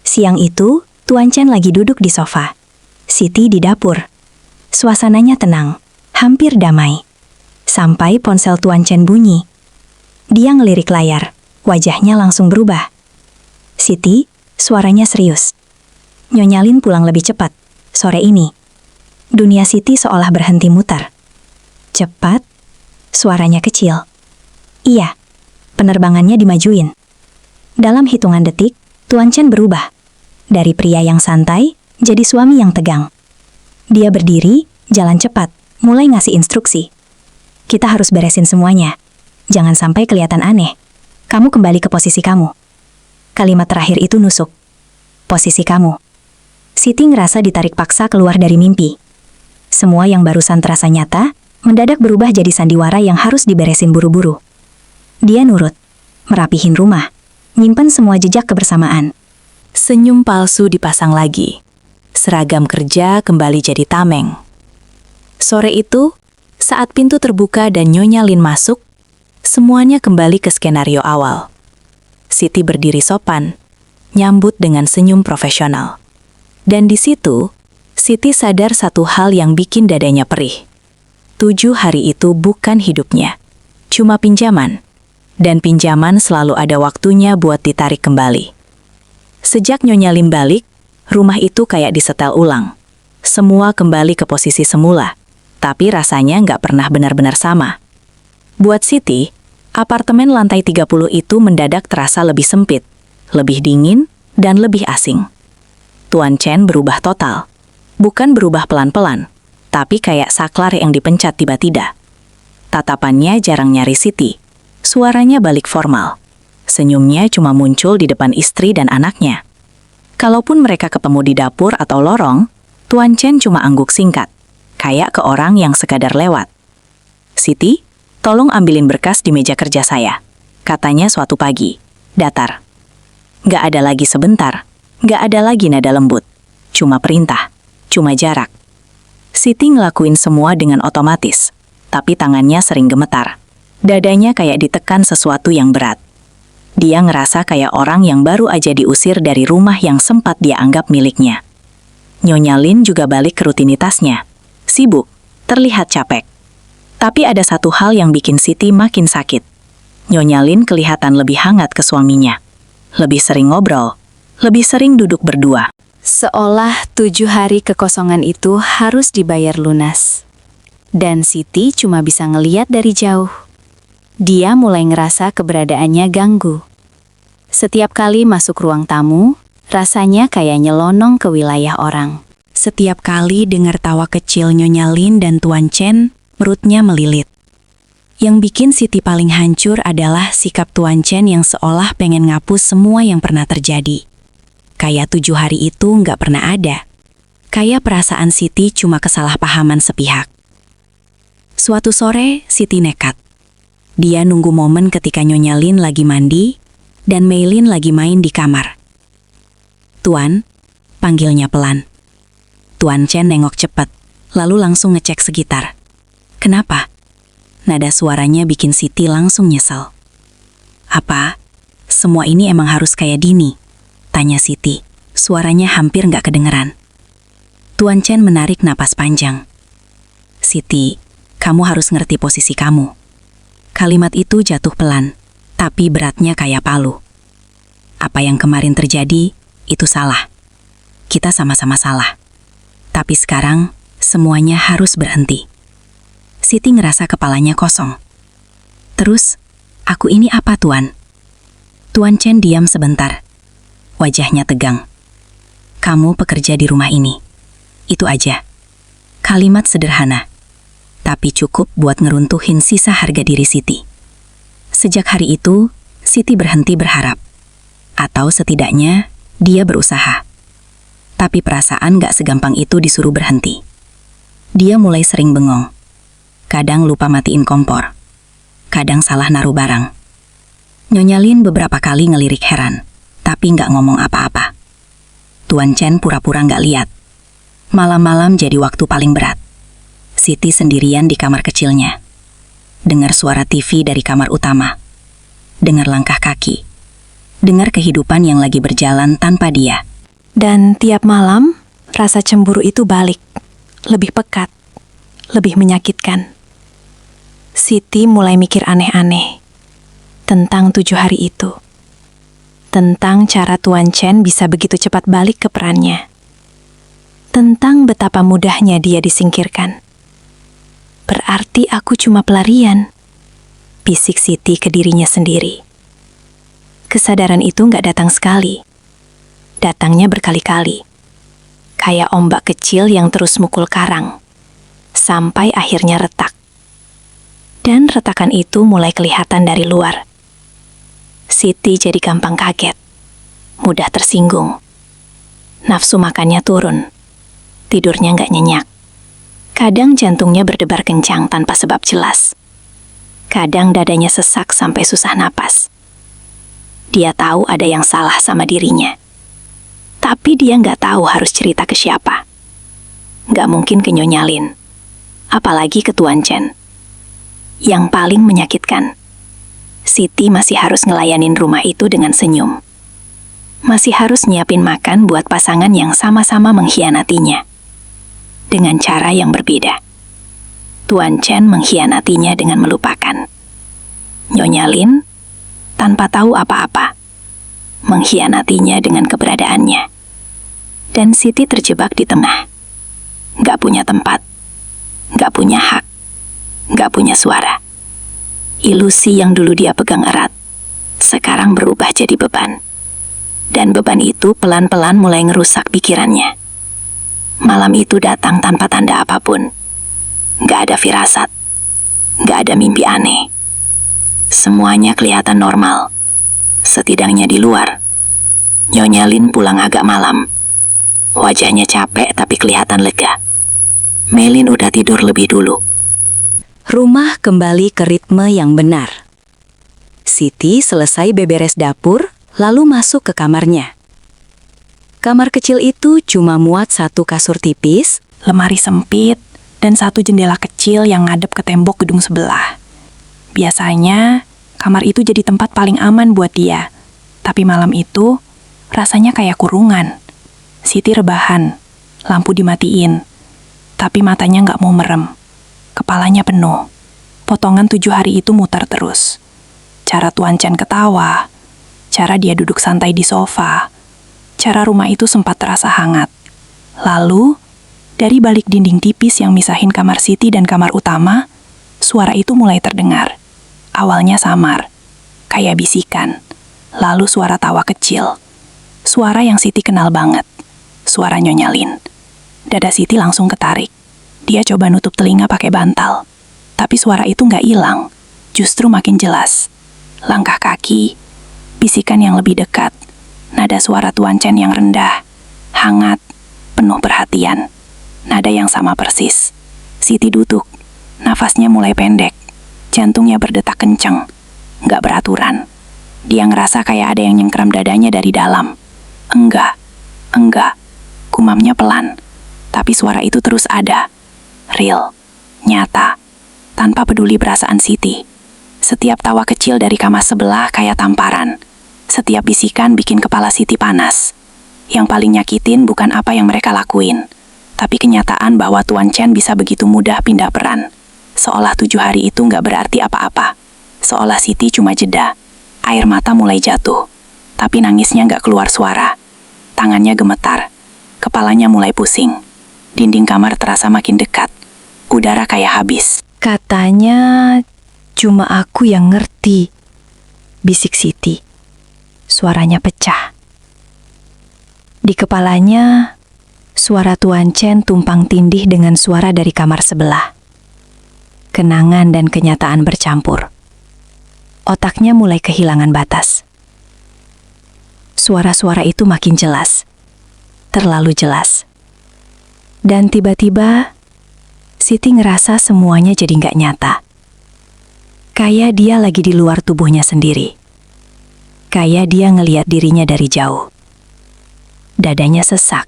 Siang itu, Tuan Chen lagi duduk di sofa. Siti di dapur. Suasananya tenang, hampir damai. Sampai ponsel Tuan Chen bunyi. Dia ngelirik layar, wajahnya langsung berubah. Siti, suaranya serius. Nyonya Lin pulang lebih cepat, sore ini. Dunia Siti seolah berhenti mutar. Cepat? Suaranya kecil. Iya, penerbangannya dimajuin. Dalam hitungan detik, Tuan Chen berubah. Dari pria yang santai, jadi suami yang tegang. Dia berdiri, jalan cepat, mulai ngasih instruksi. Kita harus beresin semuanya. Jangan sampai kelihatan aneh. Kamu kembali ke posisi kamu. Kalimat terakhir itu nusuk. Posisi kamu. Siti ngerasa ditarik paksa keluar dari mimpi. Semua yang barusan terasa nyata, mendadak berubah jadi sandiwara yang harus diberesin buru-buru. Dia nurut, merapihin rumah, nyimpen semua jejak kebersamaan. Senyum palsu dipasang lagi. Seragam kerja kembali jadi tameng. Sore itu, saat pintu terbuka dan Nyonya Lin masuk, semuanya kembali ke skenario awal. Siti berdiri sopan, nyambut dengan senyum profesional. Dan di situ, Siti sadar satu hal yang bikin dadanya perih. 7 hari itu bukan hidupnya, cuma pinjaman. Dan pinjaman selalu ada waktunya buat ditarik kembali. Sejak Nyonya Lin balik, rumah itu kayak disetel ulang. Semua kembali ke posisi semula, tapi rasanya nggak pernah benar-benar sama. Buat Siti, apartemen lantai 30 itu mendadak terasa lebih sempit, lebih dingin, dan lebih asing. Tuan Chen berubah total. Bukan berubah pelan-pelan, tapi kayak saklar yang dipencet tiba-tiba. Tatapannya jarang nyari Siti. Suaranya balik formal. Senyumnya cuma muncul di depan istri dan anaknya. Kalaupun mereka ketemu di dapur atau lorong, Tuan Chen cuma angguk singkat, kayak ke orang yang sekadar lewat. "Siti, tolong ambilin berkas di meja kerja saya," katanya suatu pagi. Datar. Nggak ada lagi sebentar, nggak ada lagi nada lembut. Cuma perintah, cuma jarak. Siti ngelakuin semua dengan otomatis, tapi tangannya sering gemetar. Dadanya kayak ditekan sesuatu yang berat. Dia ngerasa kayak orang yang baru aja diusir dari rumah yang sempat dia anggap miliknya. Nyonya Lin juga balik ke rutinitasnya. Sibuk, terlihat capek. Tapi ada satu hal yang bikin Siti makin sakit. Nyonya Lin kelihatan lebih hangat ke suaminya. Lebih sering ngobrol, lebih sering duduk berdua. Seolah 7 hari kekosongan itu harus dibayar lunas. Dan Siti cuma bisa ngeliat dari jauh. Dia mulai ngerasa keberadaannya ganggu. Setiap kali masuk ruang tamu, rasanya kayak nyelonong ke wilayah orang. Setiap kali dengar tawa kecil Nyonya Lin dan Tuan Chen, perutnya melilit. Yang bikin Siti paling hancur adalah sikap Tuan Chen yang seolah pengen ngapus semua yang pernah terjadi. Kayak 7 hari itu nggak pernah ada. Kayak perasaan Siti cuma kesalahpahaman sepihak. Suatu sore, Siti nekat. Dia nunggu momen ketika Nyonya Lin lagi mandi dan Mei Lin lagi main di kamar. "Tuan," panggilnya pelan. Tuan Chen nengok cepat, lalu langsung ngecek sekitar. "Kenapa?" Nada suaranya bikin Siti langsung nyesel. "Apa? Semua ini emang harus kayak Dini?" tanya Siti. Suaranya hampir nggak kedengeran. Tuan Chen menarik napas panjang. "Siti, kamu harus ngerti posisi kamu." Kalimat itu jatuh pelan, tapi beratnya kayak palu. Apa yang kemarin terjadi, itu salah. Kita sama-sama salah. Tapi sekarang, semuanya harus berhenti. Siti ngerasa kepalanya kosong. "Terus, aku ini apa, Tuan?" Tuan Chen diam sebentar. Wajahnya tegang. "Kamu pekerja di rumah ini. Itu aja." Kalimat sederhana, tapi cukup buat ngeruntuhin sisa harga diri Siti. Sejak hari itu, Siti berhenti berharap. Atau setidaknya, dia berusaha. Tapi perasaan gak segampang itu disuruh berhenti. Dia mulai sering bengong. Kadang lupa matiin kompor. Kadang salah naruh barang. Nyonya Lin beberapa kali ngelirik heran, tapi gak ngomong apa-apa. Tuan Chen pura-pura gak lihat. Malam-malam jadi waktu paling berat. Siti sendirian di kamar kecilnya. Dengar suara TV dari kamar utama. Dengar langkah kaki. Dengar kehidupan yang lagi berjalan tanpa dia. Dan tiap malam, rasa cemburu itu balik. Lebih pekat. Lebih menyakitkan. Siti mulai mikir aneh-aneh. Tentang 7 hari itu. Tentang cara Tuan Chen bisa begitu cepat balik ke perannya. Tentang betapa mudahnya dia disingkirkan. "Berarti aku cuma pelarian," bisik Siti ke dirinya sendiri. Kesadaran itu nggak datang sekali. Datangnya berkali-kali. Kayak ombak kecil yang terus mukul karang. Sampai akhirnya retak. Dan retakan itu mulai kelihatan dari luar. Siti jadi gampang kaget. Mudah tersinggung. Nafsu makannya turun. Tidurnya nggak nyenyak. Kadang jantungnya berdebar kencang tanpa sebab jelas. Kadang dadanya sesak sampai susah napas. Dia tahu ada yang salah sama dirinya. Tapi dia nggak tahu harus cerita ke siapa. Nggak mungkin ke Nyonya Lin. Apalagi ke Tuan Chen. Yang paling menyakitkan, Siti masih harus ngelayanin rumah itu dengan senyum. Masih harus nyiapin makan buat pasangan yang sama-sama mengkhianatinya. Dengan cara yang berbeda. Tuan Chen mengkhianatinya dengan melupakan. Nyonya Lin, tanpa tahu apa-apa, mengkhianatinya dengan keberadaannya. Dan Siti terjebak di tengah. Gak punya tempat, gak punya hak, gak punya suara. Ilusi yang dulu dia pegang erat, sekarang berubah jadi beban. Dan beban itu pelan-pelan mulai ngerusak pikirannya. Malam itu datang tanpa tanda apapun. Gak ada firasat. Gak ada mimpi aneh. Semuanya kelihatan normal. Setidaknya di luar. Nyonya Lin pulang agak malam. Wajahnya capek tapi kelihatan lega. Melin udah tidur lebih dulu. Rumah kembali ke ritme yang benar. Siti selesai beberes dapur, lalu masuk ke kamarnya. Kamar kecil itu cuma muat satu kasur tipis, Lemari sempit, dan satu jendela kecil yang ngadep ke tembok gedung sebelah. Biasanya, kamar itu jadi tempat paling aman buat dia. Tapi malam itu, rasanya kayak kurungan. Siti rebahan, lampu dimatiin. Tapi matanya nggak mau merem. Kepalanya penuh. Potongan 7 hari itu muter terus. Cara Tuan Chen ketawa, cara dia duduk santai di sofa, cara rumah itu sempat terasa hangat. Lalu, dari balik dinding tipis yang misahin kamar Siti dan kamar utama, suara itu mulai terdengar. Awalnya samar, kayak bisikan. Lalu suara tawa kecil. Suara yang Siti kenal banget. Suara Nyonya Lin. Dada Siti langsung ketarik. Dia coba nutup telinga pakai bantal. Tapi suara itu nggak hilang. Justru makin jelas. Langkah kaki, bisikan yang lebih dekat, nada suara Tuan Chen yang rendah, hangat, penuh perhatian. Nada yang sama persis. Siti duduk, nafasnya mulai pendek, jantungnya berdetak kenceng, nggak beraturan. Dia ngerasa kayak ada yang nyengkeram dadanya dari dalam. Enggak, gumamnya pelan, tapi suara itu terus ada. Real, nyata, tanpa peduli perasaan Siti. Setiap tawa kecil dari kamar sebelah kayak tamparan. Setiap bisikan bikin kepala Siti panas. Yang paling nyakitin bukan apa yang mereka lakuin, tapi kenyataan bahwa Tuan Chen bisa begitu mudah pindah peran. Seolah 7 hari itu nggak berarti apa-apa. Seolah Siti cuma jeda. Air mata mulai jatuh, tapi nangisnya nggak keluar suara. Tangannya gemetar, kepalanya mulai pusing. Dinding kamar terasa makin dekat. Udara kayak habis. Katanya cuma aku yang ngerti, bisik Siti. Suaranya pecah. Di kepalanya, suara Tuan Chen tumpang tindih dengan suara dari kamar sebelah. Kenangan dan kenyataan bercampur. Otaknya mulai kehilangan batas. Suara-suara itu makin jelas. Terlalu jelas. Dan tiba-tiba, Siti ngerasa semuanya jadi nggak nyata. Kayak dia lagi di luar tubuhnya sendiri. Kayak dia ngeliat dirinya dari jauh. Dadanya sesak.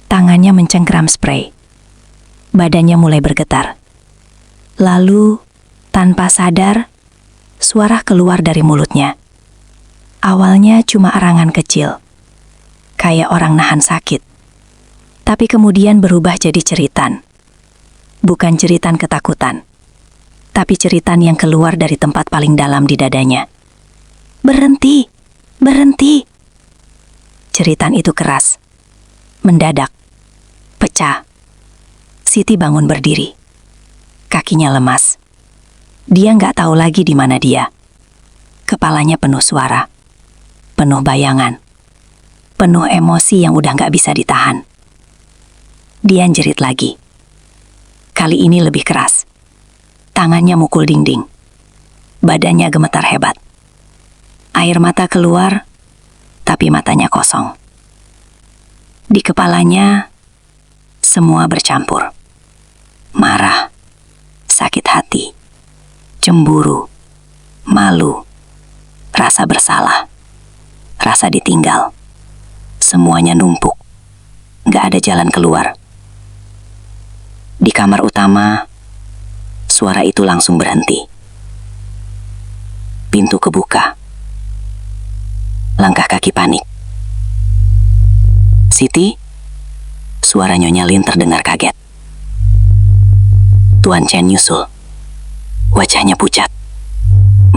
Tangannya mencengkeram spray. Badannya mulai bergetar. Lalu, tanpa sadar, suara keluar dari mulutnya. Awalnya cuma arangan kecil. Kayak orang nahan sakit. Tapi kemudian berubah jadi ceritan. Bukan ceritan ketakutan, tapi ceritan yang keluar dari tempat paling dalam di dadanya. Berhenti, berhenti. Ceritan itu keras, mendadak, pecah. Siti bangun berdiri. Kakinya lemas. Dia nggak tahu lagi di mana dia. Kepalanya penuh suara, penuh bayangan, penuh emosi yang udah nggak bisa ditahan. Dia jerit lagi. Kali ini lebih keras. Tangannya mukul dinding. Badannya gemetar hebat. Air mata keluar, tapi matanya kosong. Di kepalanya, semua bercampur. Marah, sakit hati, cemburu, malu, rasa bersalah, rasa ditinggal. Semuanya numpuk. Gak ada jalan keluar. Di kamar utama, suara itu langsung berhenti. Pintu kebuka. Langkah kaki panik. Siti, suara Nyonya Lin terdengar kaget. Tuan Chen nyusul. Wajahnya pucat.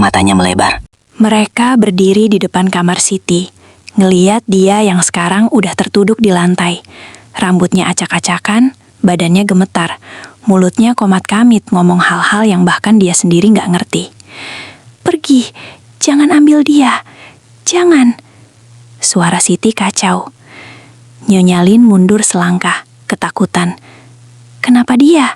Matanya melebar. Mereka berdiri di depan kamar Siti, ngeliat dia yang sekarang udah tertuduk di lantai. Rambutnya acak-acakan, badannya gemetar, mulutnya komat-kamit ngomong hal-hal yang bahkan dia sendiri nggak ngerti. Pergi, jangan ambil dia, jangan. Suara Siti kacau. Nyonya Lin mundur selangkah, ketakutan. Kenapa dia?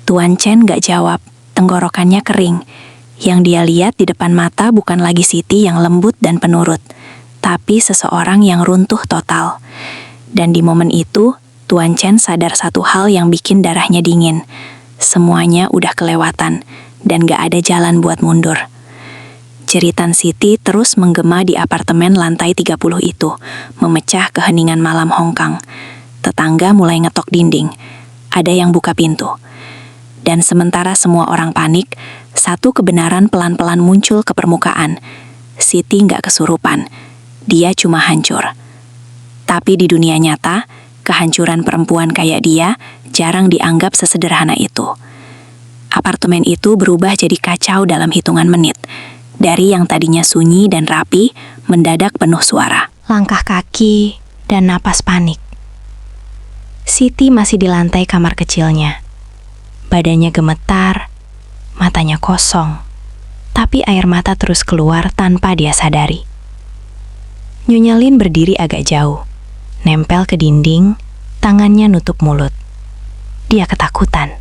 Tuan Chen gak jawab, tenggorokannya kering. Yang dia lihat di depan mata bukan lagi Siti yang lembut dan penurut, tapi seseorang yang runtuh total. Dan di momen itu, Tuan Chen sadar satu hal yang bikin darahnya dingin. Semuanya udah kelewatan, dan gak ada jalan buat mundur. Jeritan Siti terus menggema di apartemen lantai 30 itu, memecah keheningan malam Hongkong. Tetangga mulai ngetok dinding. Ada yang buka pintu. Dan sementara semua orang panik, satu kebenaran pelan-pelan muncul ke permukaan. Siti nggak kesurupan. Dia cuma hancur. Tapi di dunia nyata, kehancuran perempuan kayak dia jarang dianggap sesederhana itu. Apartemen itu berubah jadi kacau dalam hitungan menit. Dari yang tadinya sunyi dan rapi, mendadak penuh suara. Langkah kaki dan napas panik. Siti masih di lantai kamar kecilnya. Badannya gemetar, matanya kosong, tapi air mata terus keluar tanpa dia sadari. Nyonya Lin berdiri agak jauh, nempel ke dinding, tangannya nutup mulut. Dia ketakutan.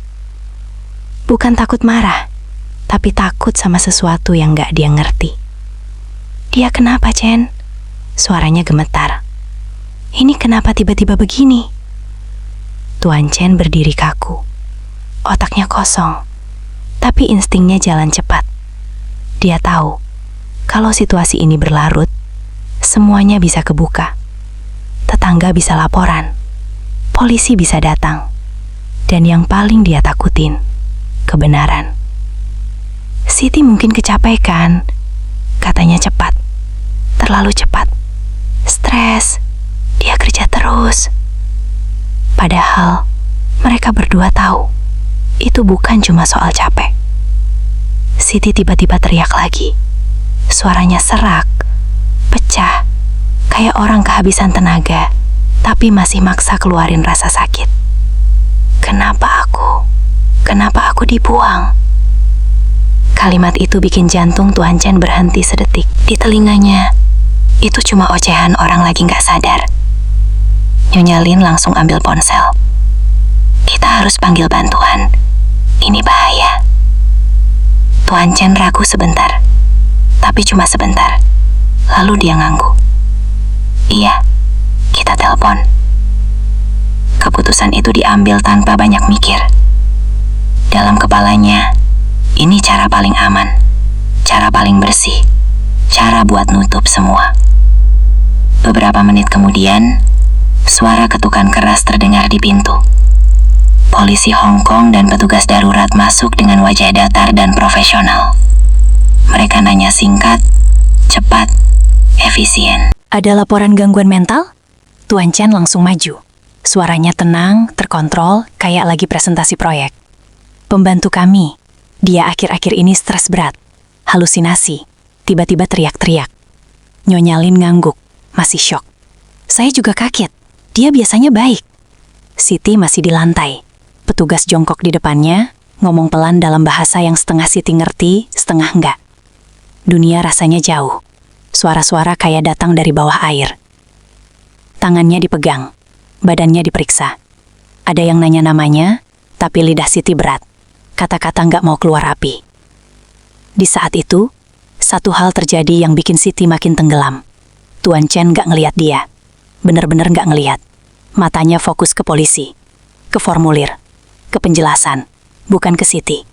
Bukan takut marah, tapi takut sama sesuatu yang gak dia ngerti. Dia kenapa, Chen? Suaranya gemetar. Ini kenapa tiba-tiba begini? Tuan Chen berdiri kaku. Otaknya kosong, tapi instingnya jalan cepat. Dia tahu, kalau situasi ini berlarut, semuanya bisa kebuka. Tetangga bisa laporan, polisi bisa datang, dan yang paling dia takutin, kebenaran. Siti mungkin kecapekan, katanya cepat, terlalu cepat, stres, dia kerja terus. Padahal mereka berdua tahu, itu bukan cuma soal capek. Siti tiba-tiba teriak lagi. Suaranya serak, pecah, kayak orang kehabisan tenaga, tapi masih maksa keluarin rasa sakit. Kenapa aku? Kenapa aku dibuang? Kalimat itu bikin jantung Tuan Chen berhenti sedetik. Di telinganya, itu cuma ocehan orang lagi gak sadar. Nyonya Lin langsung ambil ponsel. Kita harus panggil bantuan. Ini bahaya. Tuan Chen ragu sebentar, tapi cuma sebentar. Lalu dia ngangguk. Iya, kita telepon. Keputusan itu diambil tanpa banyak mikir. Dalam kepalanya, ini cara paling aman, cara paling bersih, cara buat nutup semua. Beberapa menit kemudian, suara ketukan keras terdengar di pintu. Polisi Hong Kong dan petugas darurat masuk dengan wajah datar dan profesional. Mereka nanya singkat, cepat, efisien. Ada laporan gangguan mental? Tuan Chen langsung maju. Suaranya tenang, terkontrol, kayak lagi presentasi proyek. Pembantu kami, dia akhir-akhir ini stres berat, halusinasi, tiba-tiba teriak-teriak. Nyonya Lin ngangguk, masih syok. Saya juga kaget, dia biasanya baik. Siti masih di lantai. Petugas jongkok di depannya, ngomong pelan dalam bahasa yang setengah Siti ngerti, setengah enggak. Dunia rasanya jauh. Suara-suara kayak datang dari bawah air. Tangannya dipegang, badannya diperiksa. Ada yang nanya namanya, tapi lidah Siti berat. Kata-kata nggak mau keluar api. Di saat itu, satu hal terjadi yang bikin Siti makin tenggelam. Tuan Chen nggak ngeliat dia. Bener-bener nggak ngeliat. Matanya fokus ke polisi, ke formulir, ke penjelasan, bukan ke Siti.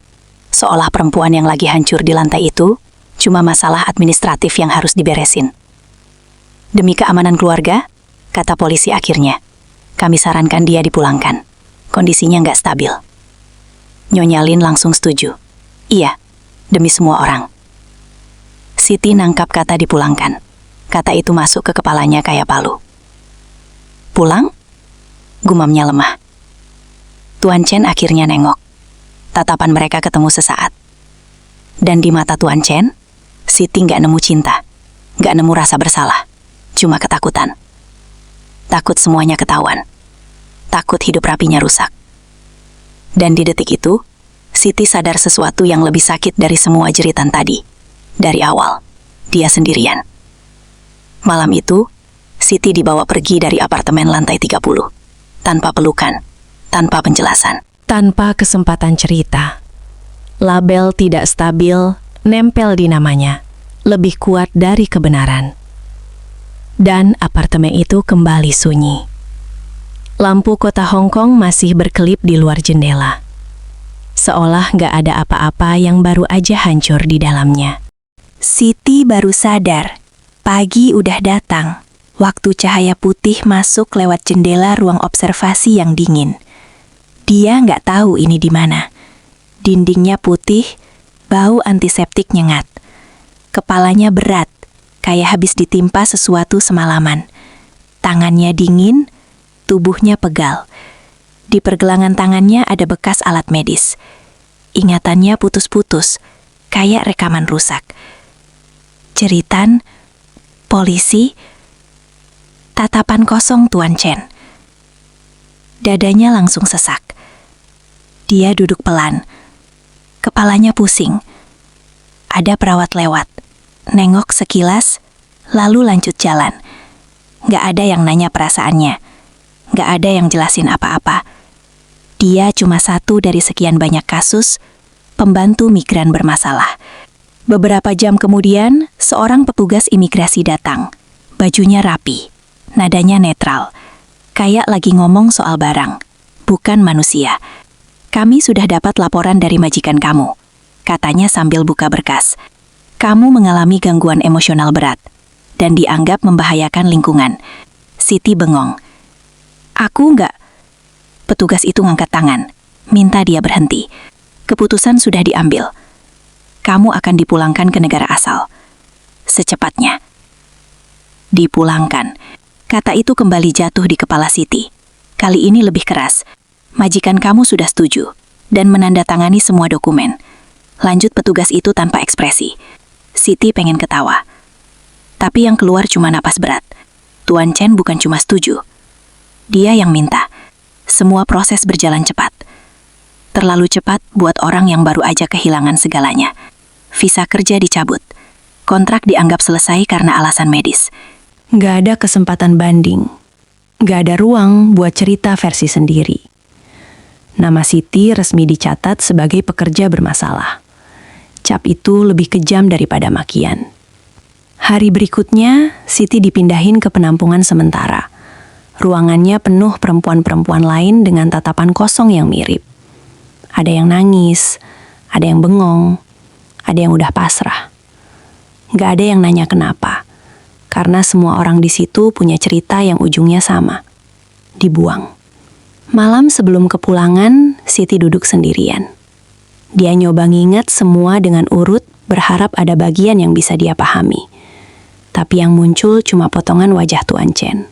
Seolah perempuan yang lagi hancur di lantai itu cuma masalah administratif yang harus diberesin. Demi keamanan keluarga, kata polisi akhirnya, kami sarankan dia dipulangkan. Kondisinya nggak stabil. Nyonya Lin langsung setuju. Iya, demi semua orang. Siti nangkap kata dipulangkan. Kata itu masuk ke kepalanya kayak palu. Pulang? Gumamnya lemah. Tuan Chen akhirnya nengok. Tatapan mereka ketemu sesaat. Dan di mata Tuan Chen, Siti nggak nemu cinta, nggak nemu rasa bersalah, cuma ketakutan. Takut semuanya ketahuan. Takut hidup rapinya rusak. Dan di detik itu, Siti sadar sesuatu yang lebih sakit dari semua jeritan tadi. Dari awal, dia sendirian. Malam itu, Siti dibawa pergi dari apartemen lantai 30. Tanpa pelukan, tanpa penjelasan. Tanpa kesempatan cerita. Label tidak stabil nempel di namanya, lebih kuat dari kebenaran. Dan apartemen itu kembali sunyi. Lampu kota Hong Kong masih berkelip di luar jendela. Seolah gak ada apa-apa yang baru aja hancur di dalamnya. Siti baru sadar, pagi udah datang. Waktu cahaya putih masuk lewat jendela ruang observasi yang dingin. Dia nggak tahu ini di mana. Dindingnya putih, bau antiseptik nyengat. Kepalanya berat, kayak habis ditimpa sesuatu semalaman. Tangannya dingin, tubuhnya pegal. Di pergelangan tangannya ada bekas alat medis. Ingatannya putus-putus, kayak rekaman rusak. Jeritan, polisi, tatapan kosong Tuan Chen. Dadanya langsung sesak. Dia duduk pelan. Kepalanya pusing. Ada perawat lewat. Nengok sekilas, lalu lanjut jalan. Gak ada yang nanya perasaannya. Gak ada yang jelasin apa-apa. Dia cuma satu dari sekian banyak kasus pembantu migran bermasalah. Beberapa jam kemudian, seorang petugas imigrasi datang. Bajunya rapi. Nadanya netral, kayak lagi ngomong soal barang, bukan manusia. Kami sudah dapat laporan dari majikan kamu, katanya sambil buka berkas. Kamu mengalami gangguan emosional berat, dan dianggap membahayakan lingkungan. Siti bengong. Aku enggak. Petugas itu ngangkat tangan, minta dia berhenti. Keputusan sudah diambil. Kamu akan dipulangkan ke negara asal. Secepatnya. Dipulangkan. Kata itu kembali jatuh di kepala Siti. Kali ini lebih keras. Majikan kamu sudah setuju dan menandatangani semua dokumen. Lanjut petugas itu tanpa ekspresi. Siti pengen ketawa. Tapi yang keluar cuma napas berat. Tuan Chen bukan cuma setuju. Dia yang minta. Semua proses berjalan cepat. Terlalu cepat buat orang yang baru aja kehilangan segalanya. Visa kerja dicabut. Kontrak dianggap selesai karena alasan medis. Gak ada kesempatan banding. Gak ada ruang buat cerita versi sendiri. Nama Siti resmi dicatat sebagai pekerja bermasalah. Cap itu lebih kejam daripada makian. Hari berikutnya, Siti dipindahin ke penampungan sementara. Ruangannya penuh perempuan-perempuan lain dengan tatapan kosong yang mirip. Ada yang nangis, ada yang bengong, ada yang udah pasrah. Gak ada yang nanya kenapa. Karena semua orang di situ punya cerita yang ujungnya sama. Dibuang. Malam sebelum kepulangan, Siti duduk sendirian. Dia nyoba ngingat semua dengan urut, berharap ada bagian yang bisa dia pahami. Tapi yang muncul cuma potongan wajah Tuan Chen.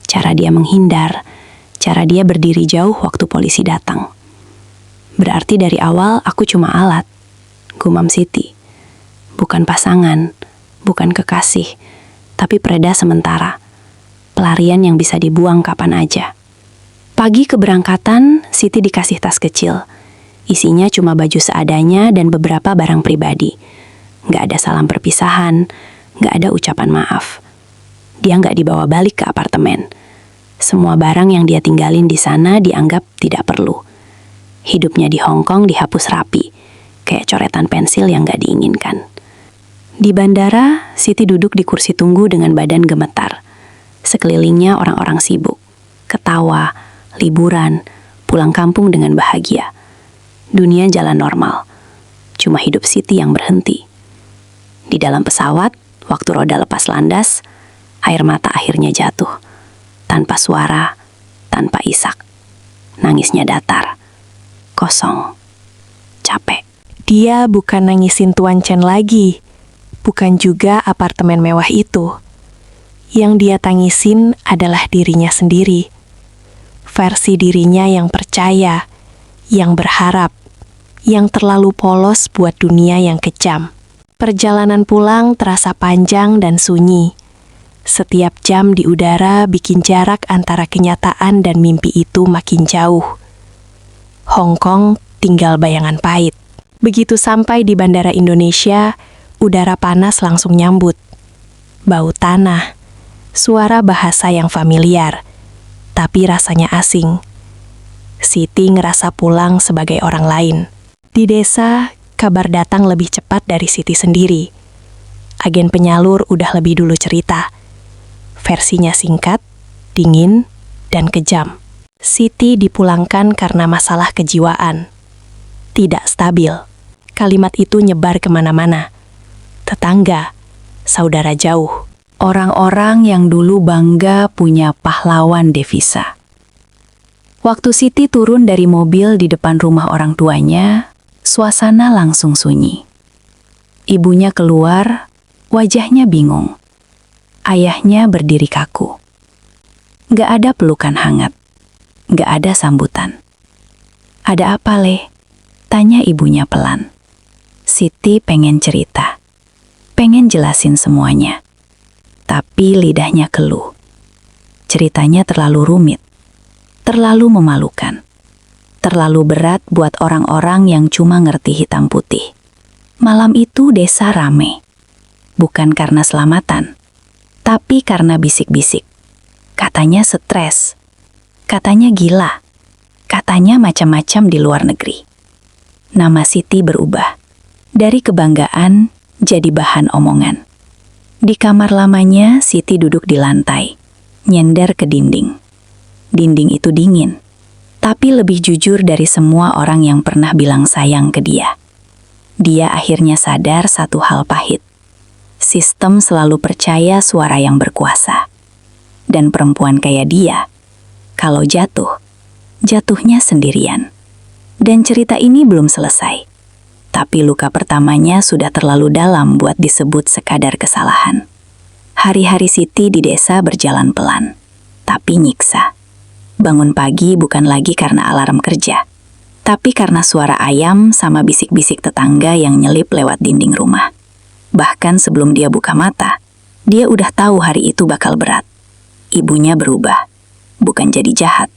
Cara dia menghindar, cara dia berdiri jauh waktu polisi datang. Berarti dari awal aku cuma alat. Gumam Siti. Bukan pasangan, bukan kekasih, tapi preda sementara. Pelarian yang bisa dibuang kapan aja. Pagi keberangkatan, Siti dikasih tas kecil. Isinya cuma baju seadanya dan beberapa barang pribadi. Nggak ada salam perpisahan, nggak ada ucapan maaf. Dia nggak dibawa balik ke apartemen. Semua barang yang dia tinggalin di sana dianggap tidak perlu. Hidupnya di Hong Kong dihapus rapi, kayak coretan pensil yang nggak diinginkan. Di bandara, Siti duduk di kursi tunggu dengan badan gemetar. Sekelilingnya orang-orang sibuk, ketawa, liburan, pulang kampung dengan bahagia. Dunia jalan normal, cuma hidup Siti yang berhenti. Di dalam pesawat, waktu roda lepas landas, air mata akhirnya jatuh. Tanpa suara, tanpa isak. Nangisnya datar, kosong, capek. Dia bukan nangisin Tuan Chen lagi. Bukan juga apartemen mewah itu. Yang dia tangisin adalah dirinya sendiri. Versi dirinya yang percaya, yang berharap, yang terlalu polos buat dunia yang kejam. Perjalanan pulang terasa panjang dan sunyi. Setiap jam di udara bikin jarak antara kenyataan dan mimpi itu makin jauh. Hong Kong tinggal bayangan pahit. Begitu sampai di Bandara Indonesia, udara panas langsung nyambut. bau tanah, suara bahasa yang familiar, tapi rasanya asing. Siti ngerasa pulang sebagai orang lain. Di desa, kabar datang lebih cepat dari Siti sendiri. Agen penyalur udah lebih dulu cerita. Versinya singkat, dingin, dan kejam. Siti dipulangkan karena masalah kejiwaan. Tidak stabil. Kalimat itu nyebar kemana-mana. Tetangga, saudara jauh. Orang-orang yang dulu bangga punya pahlawan devisa. Waktu Siti turun dari mobil di depan rumah orang tuanya, suasana langsung sunyi. Ibunya keluar, wajahnya bingung. Ayahnya berdiri kaku. Gak ada pelukan hangat. Gak ada sambutan. "Ada apa, Le?" tanya ibunya pelan. Siti pengen cerita. Pengen jelasin semuanya. Tapi lidahnya keluh. Ceritanya terlalu rumit. Terlalu memalukan. Terlalu berat buat orang-orang yang cuma ngerti hitam putih. Malam itu desa rame. Bukan karena selamatan, tapi karena bisik-bisik. Katanya stres. Katanya gila. Katanya macam-macam di luar negeri. Nama Siti berubah. Dari kebanggaan jadi bahan omongan. Di kamar lamanya, Siti duduk di lantai, nyender ke dinding. Dinding itu dingin, tapi lebih jujur dari semua orang yang pernah bilang sayang ke dia. Dia akhirnya sadar satu hal pahit. Sistem selalu percaya suara yang berkuasa. Dan perempuan kayak dia, kalau jatuh, jatuhnya sendirian. Dan cerita ini belum selesai. Tapi luka pertamanya sudah terlalu dalam buat disebut sekadar kesalahan. Hari-hari Siti di desa berjalan pelan, tapi nyiksa. Bangun pagi bukan lagi karena alarm kerja, tapi karena suara ayam sama bisik-bisik tetangga yang nyelip lewat dinding rumah. Bahkan sebelum dia buka mata, dia udah tahu hari itu bakal berat. Ibunya berubah, bukan jadi jahat,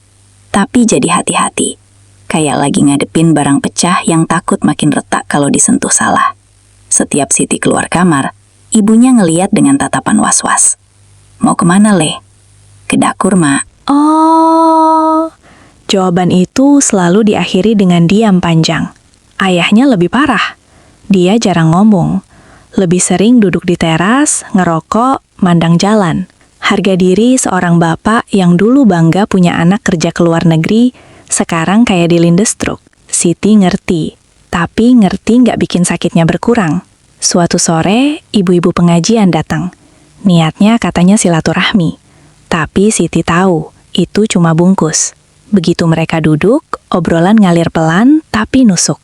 tapi jadi hati-hati. Kayak lagi ngadepin barang pecah yang takut makin retak kalau disentuh salah. Setiap Siti keluar kamar, ibunya ngeliat dengan tatapan was-was. "Mau kemana, Le?" "Ke dapur, Mak." Oh, jawaban itu selalu diakhiri dengan diam panjang. Ayahnya lebih parah. Dia jarang ngomong. Lebih sering duduk di teras, ngerokok, mandang jalan. Harga diri seorang bapak yang dulu bangga punya anak kerja ke luar negeri, sekarang kayak dilindestruk. Siti ngerti, tapi ngerti nggak bikin sakitnya berkurang. Suatu sore, ibu-ibu pengajian datang. Niatnya katanya silaturahmi. Tapi Siti tahu, itu cuma bungkus. Begitu mereka duduk, obrolan ngalir pelan tapi nusuk.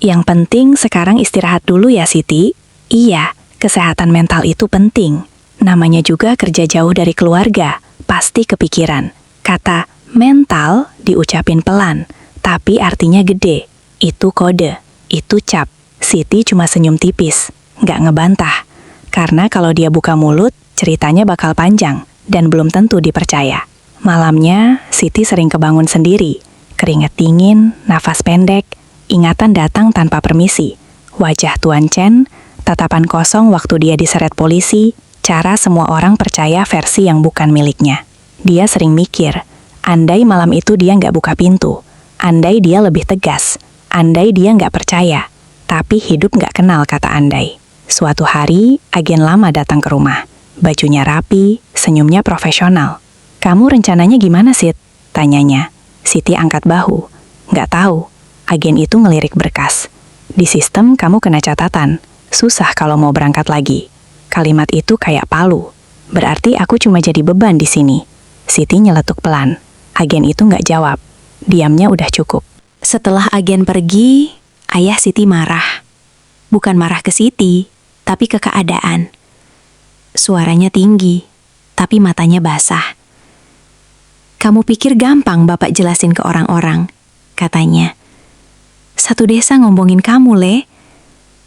Yang penting sekarang istirahat dulu ya Siti. Iya, kesehatan mental itu penting. Namanya juga kerja jauh dari keluarga, pasti kepikiran. Kata mental diucapin pelan, tapi artinya gede. Itu kode, itu cap. Siti cuma senyum tipis, nggak ngebantah. Karena kalau dia buka mulut, ceritanya bakal panjang dan belum tentu dipercaya. Malamnya, Siti sering kebangun sendiri. Keringat dingin, nafas pendek, ingatan datang tanpa permisi. Wajah Tuan Chen, tatapan kosong waktu dia diseret polisi, cara semua orang percaya versi yang bukan miliknya. Dia sering mikir, andai malam itu dia nggak buka pintu, andai dia lebih tegas, andai dia nggak percaya. Tapi hidup nggak kenal kata andai. Suatu hari, agen lama datang ke rumah. Bajunya rapi, senyumnya profesional. "Kamu rencananya gimana, Sid?" tanyanya. Siti angkat bahu. "Nggak tahu." Agen itu ngelirik berkas. "Di sistem kamu kena catatan. Susah kalau mau berangkat lagi." Kalimat itu kayak palu. Berarti aku cuma jadi beban di sini. Siti nyeletuk pelan. Agen itu nggak jawab. Diamnya udah cukup. Setelah agen pergi, ayah Siti marah. Bukan marah ke Siti, tapi ke keadaan. Suaranya tinggi, tapi matanya basah. "Kamu pikir gampang Bapak jelasin ke orang-orang?" katanya. "Satu desa ngomongin kamu, Le."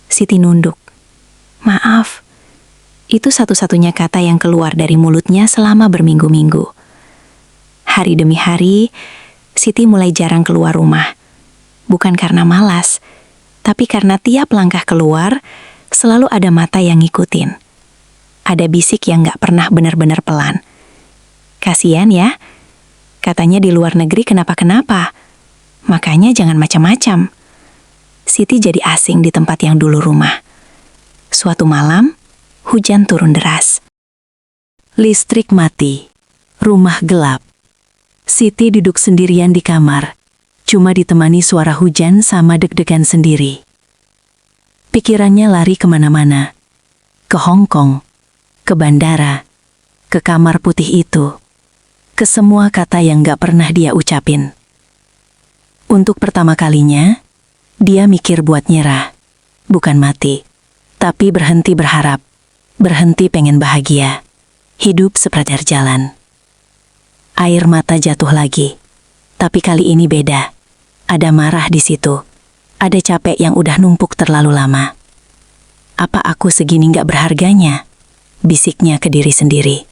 Siti nunduk. "Maaf." Itu satu-satunya kata yang keluar dari mulutnya selama berminggu-minggu. Hari demi hari, Siti mulai jarang keluar rumah. Bukan karena malas, tapi karena tiap langkah keluar, selalu ada mata yang ngikutin. Ada bisik yang gak pernah benar-benar pelan. Kasian ya, katanya di luar negeri kenapa-kenapa. Makanya jangan macam-macam. Siti jadi asing di tempat yang dulu rumah. Suatu malam, hujan turun deras. Listrik mati. Rumah gelap. Siti duduk sendirian di kamar, cuma ditemani suara hujan sama deg-degan sendiri. Pikirannya lari kemana-mana. Ke Hong Kong, ke bandara, ke kamar putih itu. Ke semua kata yang gak pernah dia ucapin. Untuk pertama kalinya, dia mikir buat nyerah. Bukan mati, tapi berhenti berharap. Berhenti pengen bahagia. Hidup seperti jalan. Air mata jatuh lagi. Tapi kali ini beda. Ada marah di situ. Ada capek yang udah numpuk terlalu lama. Apa aku segini gak berharganya? Bisiknya ke diri sendiri.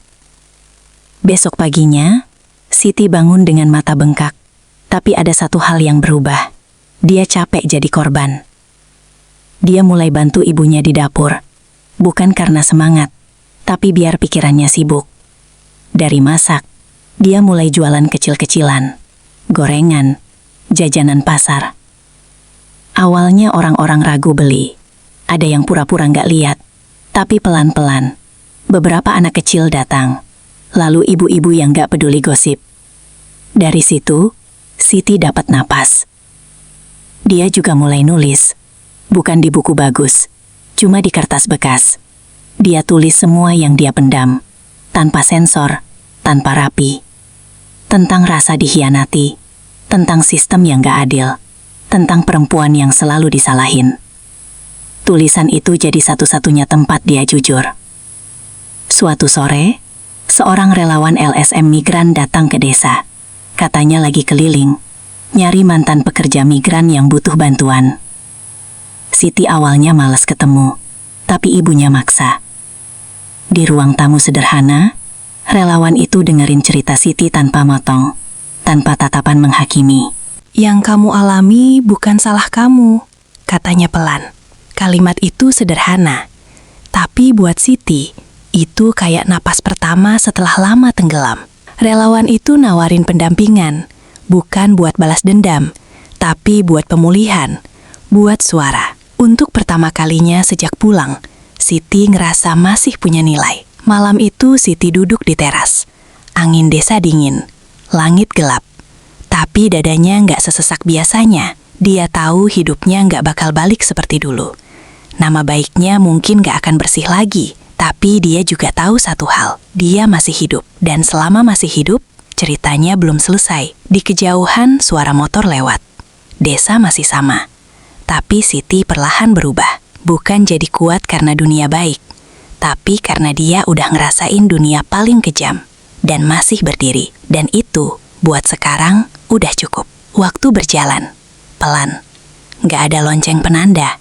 Besok paginya, Siti bangun dengan mata bengkak. Tapi ada satu hal yang berubah. Dia capek jadi korban. Dia mulai bantu ibunya di dapur. Bukan karena semangat, tapi biar pikirannya sibuk. Dari masak, dia mulai jualan kecil-kecilan. Gorengan, jajanan pasar. Awalnya orang-orang ragu beli. Ada yang pura-pura nggak lihat. Tapi pelan-pelan, beberapa anak kecil datang. Lalu ibu-ibu yang nggak peduli gosip. Dari situ, Siti dapat napas. Dia juga mulai nulis. Bukan di buku bagus, cuma di kertas bekas. Dia tulis semua yang dia pendam. Tanpa sensor, tanpa rapi. Tentang rasa dikhianati. Tentang sistem yang gak adil. Tentang perempuan yang selalu disalahin. Tulisan itu jadi satu-satunya tempat dia jujur. Suatu sore, seorang relawan LSM migran datang ke desa. Katanya lagi keliling, nyari mantan pekerja migran yang butuh bantuan. Siti awalnya malas ketemu, tapi ibunya maksa. Di ruang tamu sederhana, relawan itu dengerin cerita Siti tanpa motong, tanpa tatapan menghakimi. Yang kamu alami bukan salah kamu, katanya pelan. Kalimat itu sederhana, tapi buat Siti, itu kayak napas pertama setelah lama tenggelam. Relawan itu nawarin pendampingan, bukan buat balas dendam, tapi buat pemulihan, buat suara. Untuk pertama kalinya sejak pulang, Siti ngerasa masih punya nilai. Malam itu Siti duduk di teras. Angin desa dingin, langit gelap. Tapi dadanya nggak sesesak biasanya. Dia tahu hidupnya nggak bakal balik seperti dulu. Nama baiknya mungkin nggak akan bersih lagi. Tapi dia juga tahu satu hal, dia masih hidup. Dan selama masih hidup, ceritanya belum selesai. Di kejauhan suara motor lewat. Desa masih sama. Tapi Siti perlahan berubah. Bukan jadi kuat karena dunia baik, tapi karena dia udah ngerasain dunia paling kejam. Dan masih berdiri. Dan itu, buat sekarang, udah cukup. Waktu berjalan. Pelan. Nggak ada lonceng penanda.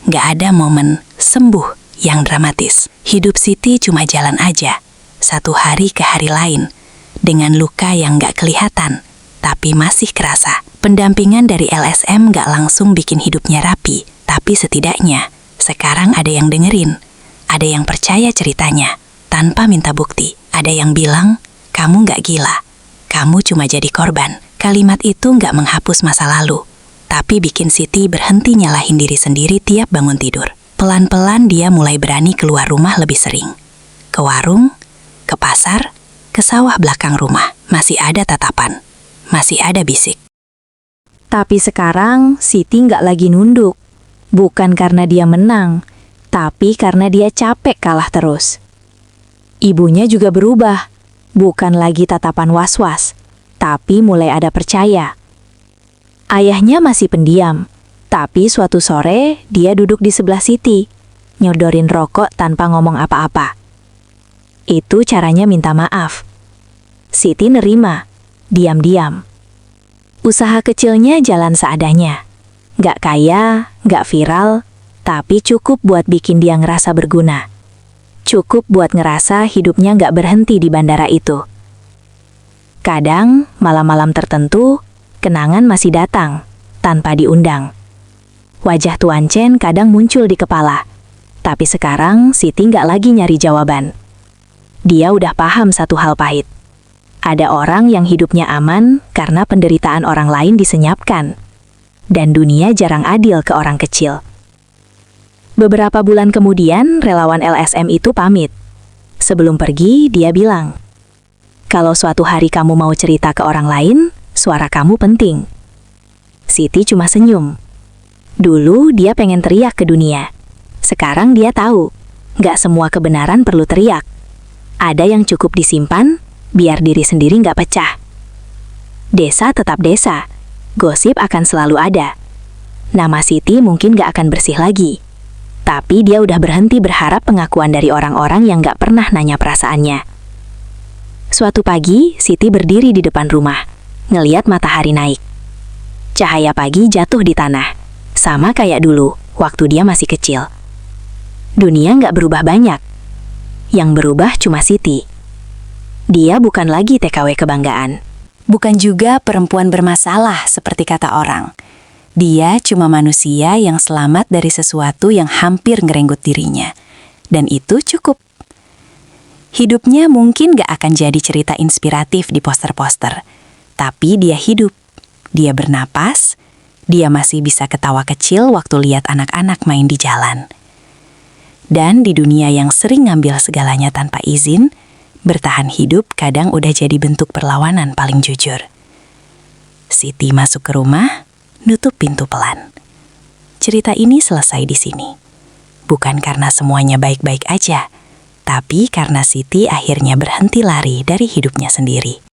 Nggak ada momen sembuh yang dramatis. Hidup Siti cuma jalan aja. Satu hari ke hari lain. Dengan luka yang nggak kelihatan, tapi masih kerasa. Pendampingan dari LSM nggak langsung bikin hidupnya rapi. Tapi setidaknya, sekarang ada yang dengerin. Ada yang percaya ceritanya, tanpa minta bukti. Ada yang bilang, kamu nggak gila. Kamu cuma jadi korban. Kalimat itu nggak menghapus masa lalu. Tapi bikin Siti berhenti nyalahin diri sendiri tiap bangun tidur. Pelan-pelan dia mulai berani keluar rumah lebih sering. Ke warung, ke pasar, ke sawah belakang rumah. Masih ada tatapan, masih ada bisik. Tapi sekarang Siti nggak lagi nunduk. Bukan karena dia menang, tapi karena dia capek kalah terus. Ibunya juga berubah. Bukan lagi tatapan was-was, tapi mulai ada percaya. Ayahnya masih pendiam, tapi suatu sore dia duduk di sebelah Siti, nyodorin rokok tanpa ngomong apa-apa. Itu caranya minta maaf. Siti nerima, diam-diam. Usaha kecilnya jalan seadanya. Gak kaya, gak viral, tapi cukup buat bikin dia ngerasa berguna. Cukup buat ngerasa hidupnya gak berhenti di bandara itu. Kadang, malam-malam tertentu, kenangan masih datang, tanpa diundang. Wajah Tuan Chen kadang muncul di kepala. Tapi sekarang Siti gak lagi nyari jawaban. Dia udah paham satu hal pahit. Ada orang yang hidupnya aman karena penderitaan orang lain disenyapkan. Dan dunia jarang adil ke orang kecil. Beberapa bulan kemudian, relawan LSM itu pamit. Sebelum pergi, dia bilang, "Kalau suatu hari kamu mau cerita ke orang lain, suara kamu penting." Siti cuma senyum. Dulu dia pengen teriak ke dunia. Sekarang dia tahu, nggak semua kebenaran perlu teriak. Ada yang cukup disimpan, biar diri sendiri nggak pecah. Desa tetap desa, gosip akan selalu ada. Nama Siti mungkin nggak akan bersih lagi. Tapi dia udah berhenti berharap pengakuan dari orang-orang yang nggak pernah nanya perasaannya. Suatu pagi, Siti berdiri di depan rumah, ngeliat matahari naik. Cahaya pagi jatuh di tanah, sama kayak dulu, waktu dia masih kecil. Dunia nggak berubah banyak. Yang berubah cuma Siti. Dia bukan lagi TKW kebanggaan. Bukan juga perempuan bermasalah seperti kata orang. Dia cuma manusia yang selamat dari sesuatu yang hampir ngerenggut dirinya. Dan itu cukup. Hidupnya mungkin gak akan jadi cerita inspiratif di poster-poster. Tapi dia hidup. Dia bernapas. Dia masih bisa ketawa kecil waktu lihat anak-anak main di jalan. Dan di dunia yang sering ngambil segalanya tanpa izin, bertahan hidup kadang udah jadi bentuk perlawanan paling jujur. Siti masuk ke rumah, nutup pintu pelan. Cerita ini selesai di sini. Bukan karena semuanya baik-baik aja, tapi karena Siti akhirnya berhenti lari dari hidupnya sendiri.